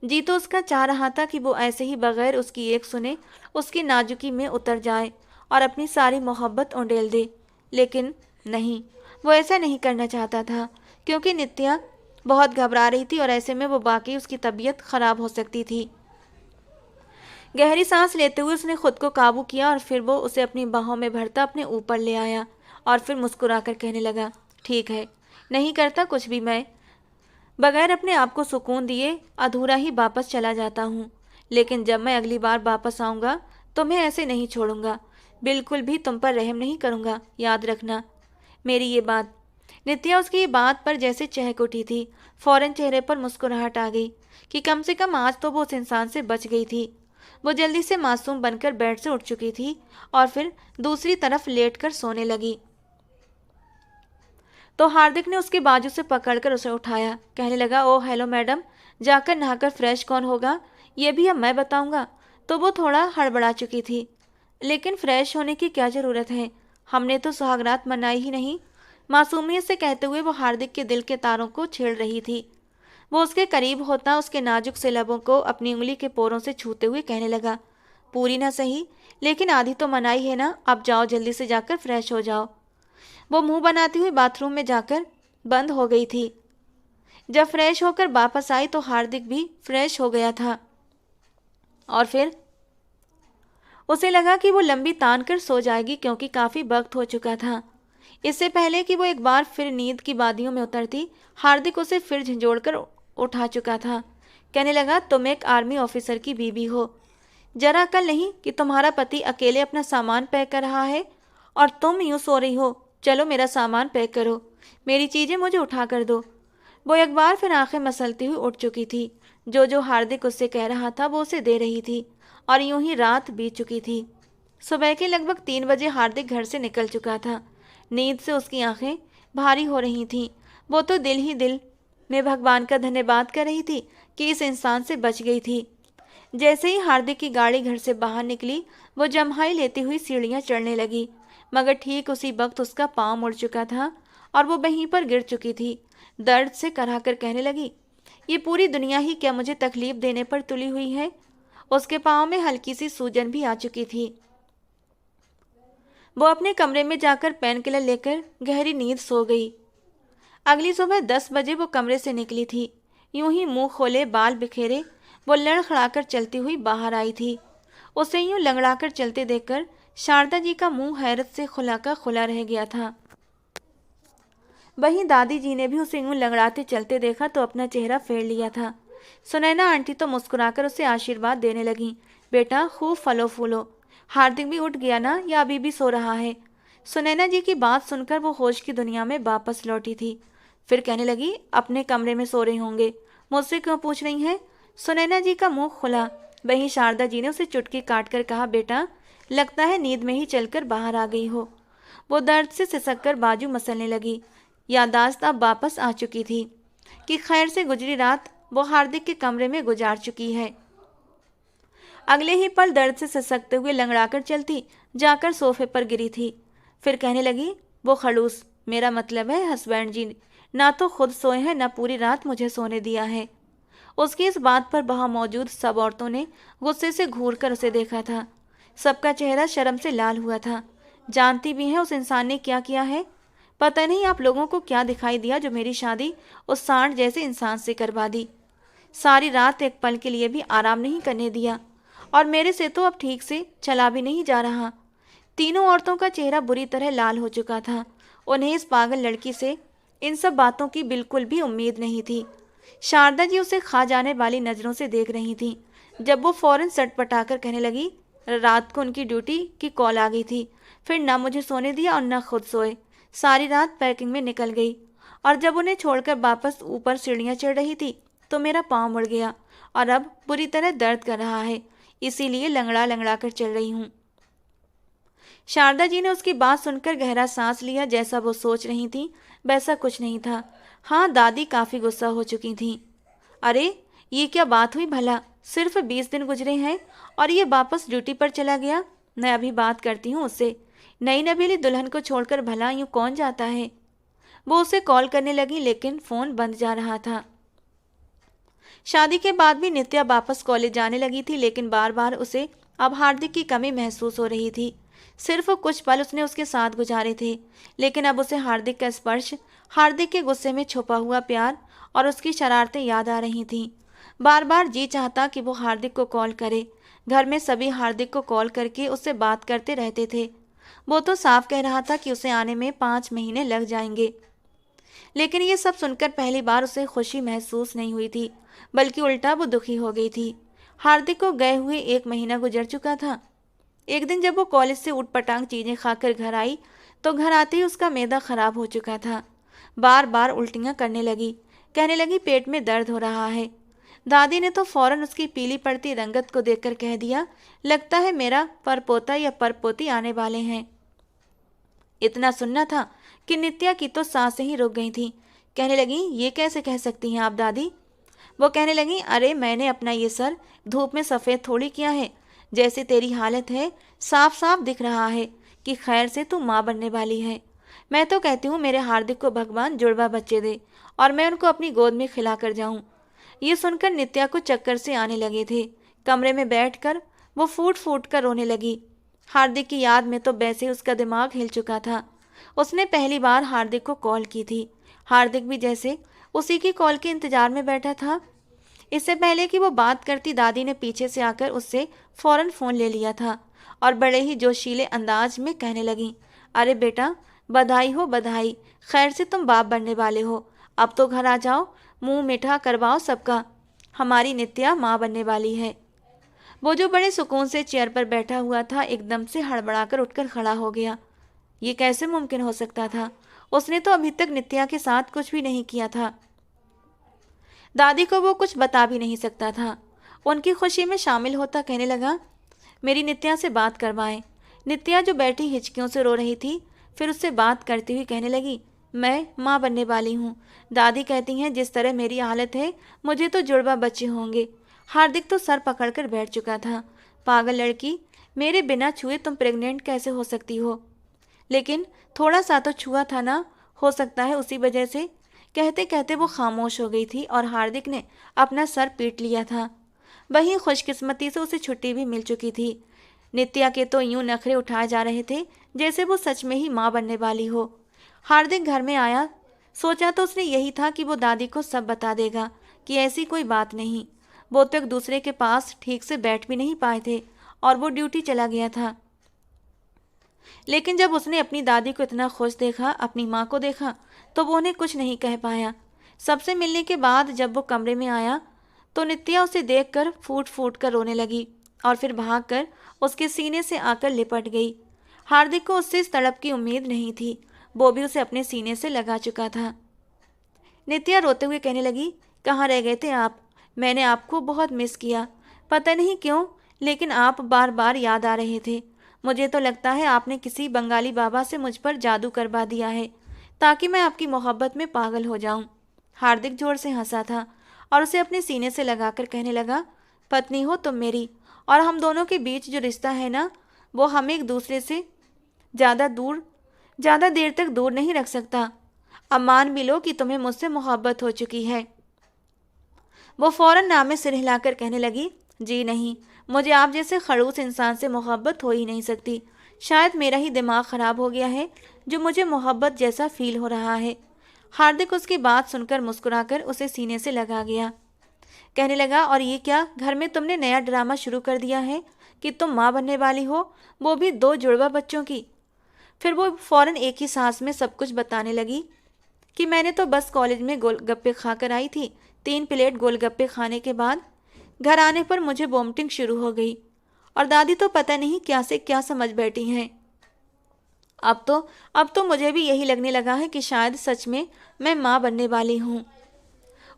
जी तो उसका चाह रहा था कि वो ऐसे ही बगैर उसकी एक सुने उसकी नाजुकी में उतर जाए और अपनी सारी मोहब्बत उंडेल दे। लेकिन नहीं, वो ऐसा नहीं करना चाहता था, क्योंकि नित्या बहुत घबरा रही थी और ऐसे में वो बाकी उसकी तबीयत खराब हो सकती थी। गहरी सांस लेते हुए उसने खुद को काबू किया और फिर वो उसे अपनी बाहों में भरता अपने ऊपर ले आया और फिर मुस्कुराकर कहने लगा, ठीक है, नहीं करता कुछ भी, मैं बगैर अपने आप को सुकून दिए अधूरा ही वापस चला जाता हूँ। लेकिन जब मैं अगली बार वापस आऊँगा तो मैं ऐसे नहीं छोड़ूंगा, बिल्कुल भी तुम पर रहम नहीं करूँगा, याद रखना मेरी ये बात। नित्या उसकी ये बात पर जैसे चहक उठी थी। फौरन चेहरे पर मुस्कुराहट आ गई कि कम से कम आज तो वो उस इंसान से बच गई थी। वो जल्दी से मासूम बनकर बेड से उठ चुकी थी और फिर दूसरी तरफ लेटकर सोने लगी। तो हार्दिक ने उसके बाजू से पकड़कर उसे उठाया। कहने लगा, ओ हेलो मैडम, जाकर नहाकर फ्रेश कौन होगा, ये भी अब मैं बताऊंगा। तो वो थोड़ा हड़बड़ा चुकी थी, लेकिन फ्रेश होने की क्या ज़रूरत है, हमने तो सुहागरात मनाई ही नहीं। मासूमियत से कहते हुए वो हार्दिक के दिल के तारों को छेड़ रही थी। वो उसके करीब होता उसके नाजुक से लबों को अपनी उंगली के पोरों से छूते हुए कहने लगा, पूरी ना सही लेकिन आधी तो मनाई है ना, अब जाओ जल्दी से जाकर फ्रेश हो जाओ। वो मुंह बनाती हुई बाथरूम में जाकर बंद हो गई थी। जब फ्रेश होकर वापस आई तो हार्दिक भी फ्रेश हो गया था और फिर उसे लगा कि वो लंबी तान कर सो जाएगी, क्योंकि काफ़ी वक्त हो चुका था। इससे पहले कि वो एक बार फिर नींद की वादियों में उतरती, हार्दिक उसे फिर झंझोड़कर उठा चुका था। कहने लगा, तुम एक आर्मी ऑफिसर की बीवी हो, जरा अकल नहीं कि तुम्हारा पति अकेले अपना सामान पैक कर रहा है और तुम यूँ सो रही हो। चलो मेरा सामान पैक करो। मेरी चीज़ें मुझे उठा कर दो। वो एक बार फिर आंखें मसलती हुई उठ चुकी थी। जो हार्दिक उससे कह रहा था वो उसे दे रही थी और यूं ही रात बीत चुकी थी। सुबह के लगभग 3 बजे हार्दिक घर से निकल चुका था। नींद से उसकी आंखें भारी हो रही थीं। वो तो दिल ही दिल में भगवान का धन्यवाद कर रही थी कि इस इंसान से बच गई थी। जैसे ही हार्दिक की गाड़ी घर से बाहर निकली, वो जम्हाई लेती हुई सीढ़ियां चढ़ने लगी, मगर ठीक उसी वक्त उसका पांव मुड़ चुका था और वो वहीं पर गिर चुकी थी। दर्द से कराहकर कहने लगी, ये पूरी दुनिया ही क्या मुझे तकलीफ देने पर तुली हुई है। उसके पांव में हल्की सी सूजन भी आ चुकी थी। वो अपने कमरे में जाकर पेन किलर लेकर गहरी नींद सो गई। अगली सुबह 10 बजे वो कमरे से निकली थी। यूं ही मुंह खोले, बाल बिखेरे वो लड़खड़ाकर चलती हुई बाहर आई थी। उसे यूं लंगड़ाकर चलते देखकर शारदा जी का मुंह हैरत से खुला का खुला रह गया था। वहीं दादी जी ने भी उसे यूं लंगड़ाते चलते देखा तो अपना चेहरा फेर लिया था। सुनैना आंटी तो मुस्कुराकर उसे आशीर्वाद देने लगी, बेटा खूब फलो फूलो। हार्दिक भी उठ गया ना, या अभी भी सो रहा है? सुनैना जी की बात सुनकर वो होश की दुनिया में वापस लौटी थी। फिर कहने लगी, अपने कमरे में सो रहे होंगे, मुझसे क्यों पूछ रही हैं? सुनैना जी का मुंह खुला। वहीं शारदा जी ने उसे चुटकी काट कर कहा, बेटा लगता है नींद में ही चलकर बाहर आ गई हो। वो दर्द से सिसक कर बाजू मसलने लगी। यादाश्त अब वापस आ चुकी थी कि खैर से गुजरी रात वो हार्दिक के कमरे में गुजार चुकी है। अगले ही पल दर्द से सिसकते हुए लंगड़ाकर चलती जाकर सोफे पर गिरी थी। फिर कहने लगी, वो खड़ूस, मेरा मतलब है हस्बैंड जी, ना तो खुद सोए हैं ना पूरी रात मुझे सोने दिया है। उसकी इस बात पर वहां मौजूद सब औरतों ने गुस्से से घूर कर उसे देखा था। सबका चेहरा शर्म से लाल हुआ था। जानती भी है उस इंसान ने क्या किया है? पता नहीं आप लोगों को क्या दिखाई दिया जो मेरी शादी उस सांड जैसे इंसान से करवा दी। सारी रात एक पल के लिए भी आराम नहीं करने दिया और मेरे से तो अब ठीक से चला भी नहीं जा रहा। तीनों औरतों का चेहरा बुरी तरह लाल हो चुका था। उन्हें इस पागल लड़की से इन सब बातों की बिल्कुल भी उम्मीद नहीं थी। शारदा जी उसे खा जाने वाली नजरों से देख रही थी जब वो फौरन सटपटाकर कहने लगी, रात को उनकी ड्यूटी की कॉल आ गई थी, फिर ना मुझे सोने दिया और ना खुद सोए। सारी रात पैकिंग में निकल गई और जब उन्हें छोड़कर वापस ऊपर सीढ़ियां चढ़ रही थी तो मेरा पाँव मुड़ गया और अब बुरी तरह दर्द कर रहा है, इसीलिए लंगड़ा लंगड़ा कर चल रही हूँ। शारदा जी ने उसकी बात सुनकर गहरा सांस लिया। जैसा वो सोच रही थी वैसा कुछ नहीं था। हाँ, दादी काफ़ी गुस्सा हो चुकी थीं। अरे ये क्या बात हुई भला? सिर्फ 20 दिन गुजरे हैं और ये वापस ड्यूटी पर चला गया। मैं अभी बात करती हूँ उससे। नई नवेली दुल्हन को छोड़कर भला यूँ कौन जाता है? वो उसे कॉल करने लगी लेकिन फ़ोन बंद जा रहा था। शादी के बाद भी नित्या वापस कॉलेज जाने लगी थी लेकिन बार बार उसे अब हार्दिक की कमी महसूस हो रही थी। सिर्फ कुछ पल उसने उसके साथ गुजारे थे लेकिन अब उसे हार्दिक का स्पर्श, हार्दिक के गुस्से में छुपा हुआ प्यार और उसकी शरारतें याद आ रही थीं। बार बार जी चाहता कि वो हार्दिक को कॉल करे। घर में सभी हार्दिक को कॉल करके उससे बात करते रहते थे। वो तो साफ कह रहा था कि उसे आने में 5 महीने लग जाएंगे। लेकिन ये सब सुनकर पहली बार उसे खुशी महसूस नहीं हुई थी, बल्कि उल्टा वो दुखी हो गई थी। हार्दिक को गए हुए 1 महीना गुजर चुका था। एक दिन जब वो कॉलेज से उटपटांग चीजें खाकर घर आई तो घर आते ही उसका मैदा खराब हो चुका था। बार बार उल्टियां करने लगी। कहने लगी, पेट में दर्द हो रहा है। दादी ने तो फौरन उसकी पीली पड़ती रंगत को देखकर कह दिया, लगता है मेरा परपोता या परपोती आने वाले हैं। इतना सुनना था कि नित्या की तो सांसें ही रुक गई थीं। कहने लगी, ये कैसे कह सकती हैं आप दादी? वो कहने लगी, अरे मैंने अपना ये सर धूप में सफ़ेद थोड़ी किया है। जैसे तेरी हालत है साफ साफ दिख रहा है कि खैर से तू माँ बनने वाली है। मैं तो कहती हूँ मेरे हार्दिक को भगवान जुड़वा बच्चे दे और मैं उनको अपनी गोद में खिला कर जाऊँ। ये सुनकर नित्या को चक्कर से आने लगे थे। कमरे में बैठकर वो फूट फूट कर रोने लगी। हार्दिक की याद में तो वैसे उसका दिमाग हिल चुका था। उसने पहली बार हार्दिक को कॉल की थी। हार्दिक भी जैसे उसी की कॉल के इंतजार में बैठा था। इससे पहले कि वो बात करती दादी ने पीछे से आकर उससे फौरन फ़ोन ले लिया था और बड़े ही जोशीले अंदाज में कहने लगी, अरे बेटा बधाई हो बधाई, खैर से तुम बाप बनने वाले हो। अब तो घर आ जाओ, मुंह मीठा करवाओ सबका, हमारी नित्या माँ बनने वाली है। वो जो बड़े सुकून से चेयर पर बैठा हुआ था एकदम से हड़बड़ाकर उठकर खड़ा हो गया। ये कैसे मुमकिन हो सकता था? उसने तो अभी तक नित्या के साथ कुछ भी नहीं किया था। दादी को वो कुछ बता भी नहीं सकता था। उनकी खुशी में शामिल होता कहने लगा, मेरी नित्या से बात करवाएं। नित्या जो बैठी हिचकियों से रो रही थी, फिर उससे बात करती हुई कहने लगी, मैं माँ बनने वाली हूँ। दादी कहती हैं जिस तरह मेरी हालत है मुझे तो जुड़वा बच्चे होंगे। हार्दिक तो सर पकड़कर बैठ चुका था। पागल लड़की, मेरे बिना छुए तुम प्रेग्नेंट कैसे हो सकती हो? लेकिन थोड़ा सा तो छुआ था ना, हो सकता है उसी वजह से। कहते कहते वो खामोश हो गई थी और हार्दिक ने अपना सर पीट लिया था। वहीं खुशकिस्मती से उसे छुट्टी भी मिल चुकी थी। नित्या के तो यूं नखरे उठाए जा रहे थे जैसे वो सच में ही माँ बनने वाली हो। हार्दिक घर में आया, सोचा तो उसने यही था कि वो दादी को सब बता देगा कि ऐसी कोई बात नहीं। वो तो एक दूसरे के पास ठीक से बैठ भी नहीं पाए थे और वो ड्यूटी चला गया था। लेकिन जब उसने अपनी दादी को इतना खुश देखा, अपनी माँ को देखा, तो वो उन्हें कुछ नहीं कह पाया। सबसे मिलने के बाद जब वो कमरे में आया तो नित्या उसे देखकर फूट फूट कर रोने लगी और फिर भागकर उसके सीने से आकर लिपट गई। हार्दिक को उससे इस तड़प की उम्मीद नहीं थी। वो भी उसे अपने सीने से लगा चुका था। नित्या रोते हुए कहने लगी, कहाँ रह गए थे आप? मैंने आपको बहुत मिस किया। पता नहीं क्यों, लेकिन आप बार बार याद आ रहे थे। मुझे तो लगता है आपने किसी बंगाली बाबा से मुझ पर जादू करवा दिया है ताकि मैं आपकी मोहब्बत में पागल हो जाऊं। हार्दिक जोर से हंसा था और उसे अपने सीने से लगाकर कहने लगा, पत्नी हो तुम मेरी, और हम दोनों के बीच जो रिश्ता है ना, वो हमें एक दूसरे से ज़्यादा देर तक दूर नहीं रख सकता। अब मान भी लो कि तुम्हें मुझसे मोहब्बत हो चुकी है। वो फौरन नाम में सिर हिलाकर कहने लगी, जी नहीं, मुझे आप जैसे खड़ूस इंसान से मोहब्बत हो ही नहीं सकती। शायद मेरा ही दिमाग ख़राब हो गया है जो मुझे मोहब्बत जैसा फील हो रहा है। हार्दिक उसकी बात सुनकर मुस्कुराकर उसे सीने से लगा गया। कहने लगा, और ये क्या, घर में तुमने नया ड्रामा शुरू कर दिया है कि तुम माँ बनने वाली हो, वो भी 2 जुड़वा बच्चों की? फिर वो फौरन एक ही सांस में सब कुछ बताने लगी कि मैंने तो बस कॉलेज में गोलगप्पे खाकर आई थी। 3 प्लेट गोलगप्पे खाने के बाद घर आने पर मुझे वोमिटिंग शुरू हो गई और दादी तो पता नहीं क्या से क्या समझ बैठी हैं। अब तो मुझे भी यही लगने लगा है कि शायद सच में मैं माँ बनने वाली हूँ।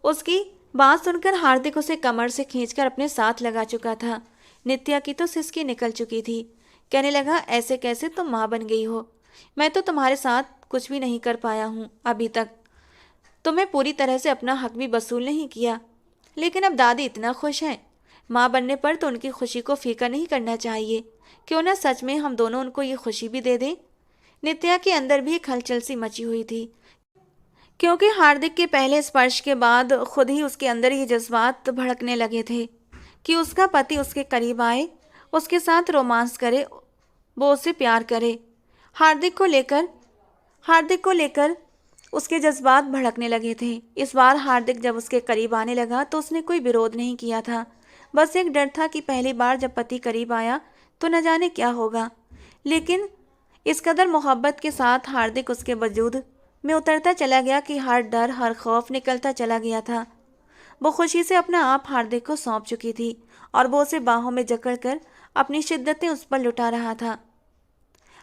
उसकी बात सुनकर हार्दिक उसे कमर से खींचकर अपने साथ लगा चुका था। नित्या की तो सिसकी निकल चुकी थी। कहने लगा, ऐसे कैसे तुम माँ बन गई हो? मैं तो तुम्हारे साथ कुछ भी नहीं कर पाया हूँ अभी तक। तुम्हें पूरी तरह से अपना हक भी वसूल नहीं किया। लेकिन अब दादी इतना खुश हैं, माँ बनने पर तो उनकी खुशी को फीका नहीं करना चाहिए। क्यों ना सच में हम दोनों उनको ये खुशी भी दे दें। नित्या के अंदर भी एक हलचल सी मची हुई थी, क्योंकि हार्दिक के पहले स्पर्श के बाद खुद ही उसके अंदर ये जज्बात भड़कने लगे थे कि उसका पति उसके करीब आए, उसके साथ रोमांस करे, वो उससे प्यार करे। हार्दिक को लेकर उसके जज्बात भड़कने लगे थे। इस बार हार्दिक जब उसके करीब आने लगा तो उसने कोई विरोध नहीं किया था। बस एक डर था कि पहली बार जब पति करीब आया तो न जाने क्या होगा। लेकिन इस कदर मोहब्बत के साथ हार्दिक उसके वजूद में उतरता चला गया कि हर डर, हर खौफ निकलता चला गया था। वो खुशी से अपना आप हार्दिक को सौंप चुकी थी और वो उसे बाहों में जकड़कर अपनी शिद्दतें उस पर लुटा रहा था।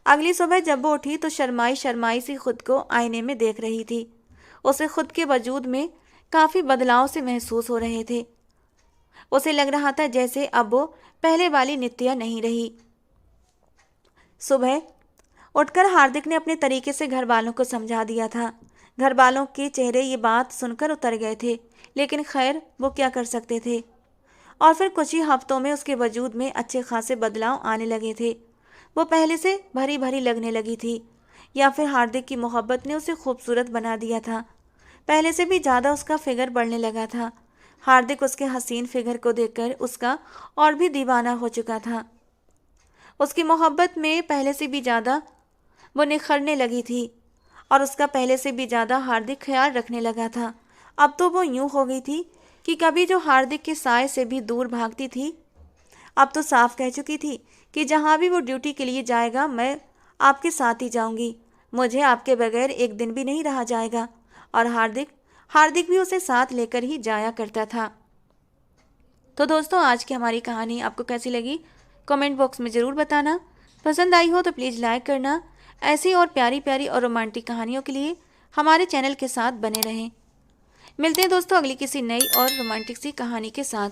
अगली सुबह जब वो उठी तो शर्माई शर्माई सी खुद को आईने में देख रही थी। उसे खुद के वजूद में काफ़ी बदलाव से महसूस हो रहे थे। उसे लग रहा था जैसे अब वो पहले वाली नित्या नहीं रही। सुबह उठकर हार्दिक ने अपने तरीके से घर वालों को समझा दिया था। घर वालों के चेहरे ये बात सुनकर उतर गए थे, लेकिन खैर वो क्या कर सकते थे। और फिर कुछ ही हफ्तों में उसके वजूद में अच्छे खासे बदलाव आने लगे थे। वो पहले से भरी भरी लगने लगी थी, या फिर हार्दिक की मोहब्बत ने उसे खूबसूरत बना दिया था। पहले से भी ज़्यादा उसका फिगर बढ़ने लगा था। हार्दिक उसके हसीन फिगर को देखकर उसका और भी दीवाना हो चुका था। उसकी मोहब्बत में पहले से भी ज़्यादा वो निखरने लगी थी और उसका पहले से भी ज़्यादा हार्दिक ख्याल रखने लगा था। अब तो वो यूं हो गई थी कि कभी जो हार्दिक के साय से भी दूर भागती थी, अब तो साफ कह चुकी थी कि जहाँ भी वो ड्यूटी के लिए जाएगा मैं आपके साथ ही जाऊंगी। मुझे आपके बगैर एक दिन भी नहीं रहा जाएगा। और हार्दिक भी उसे साथ लेकर ही जाया करता था। तो दोस्तों, आज की हमारी कहानी आपको कैसी लगी कमेंट बॉक्स में ज़रूर बताना। पसंद आई हो तो प्लीज़ लाइक करना। ऐसी और प्यारी प्यारी और रोमांटिक कहानियों के लिए हमारे चैनल के साथ बने रहें। मिलते हैं दोस्तों अगली किसी नई और रोमांटिक सी कहानी के साथ।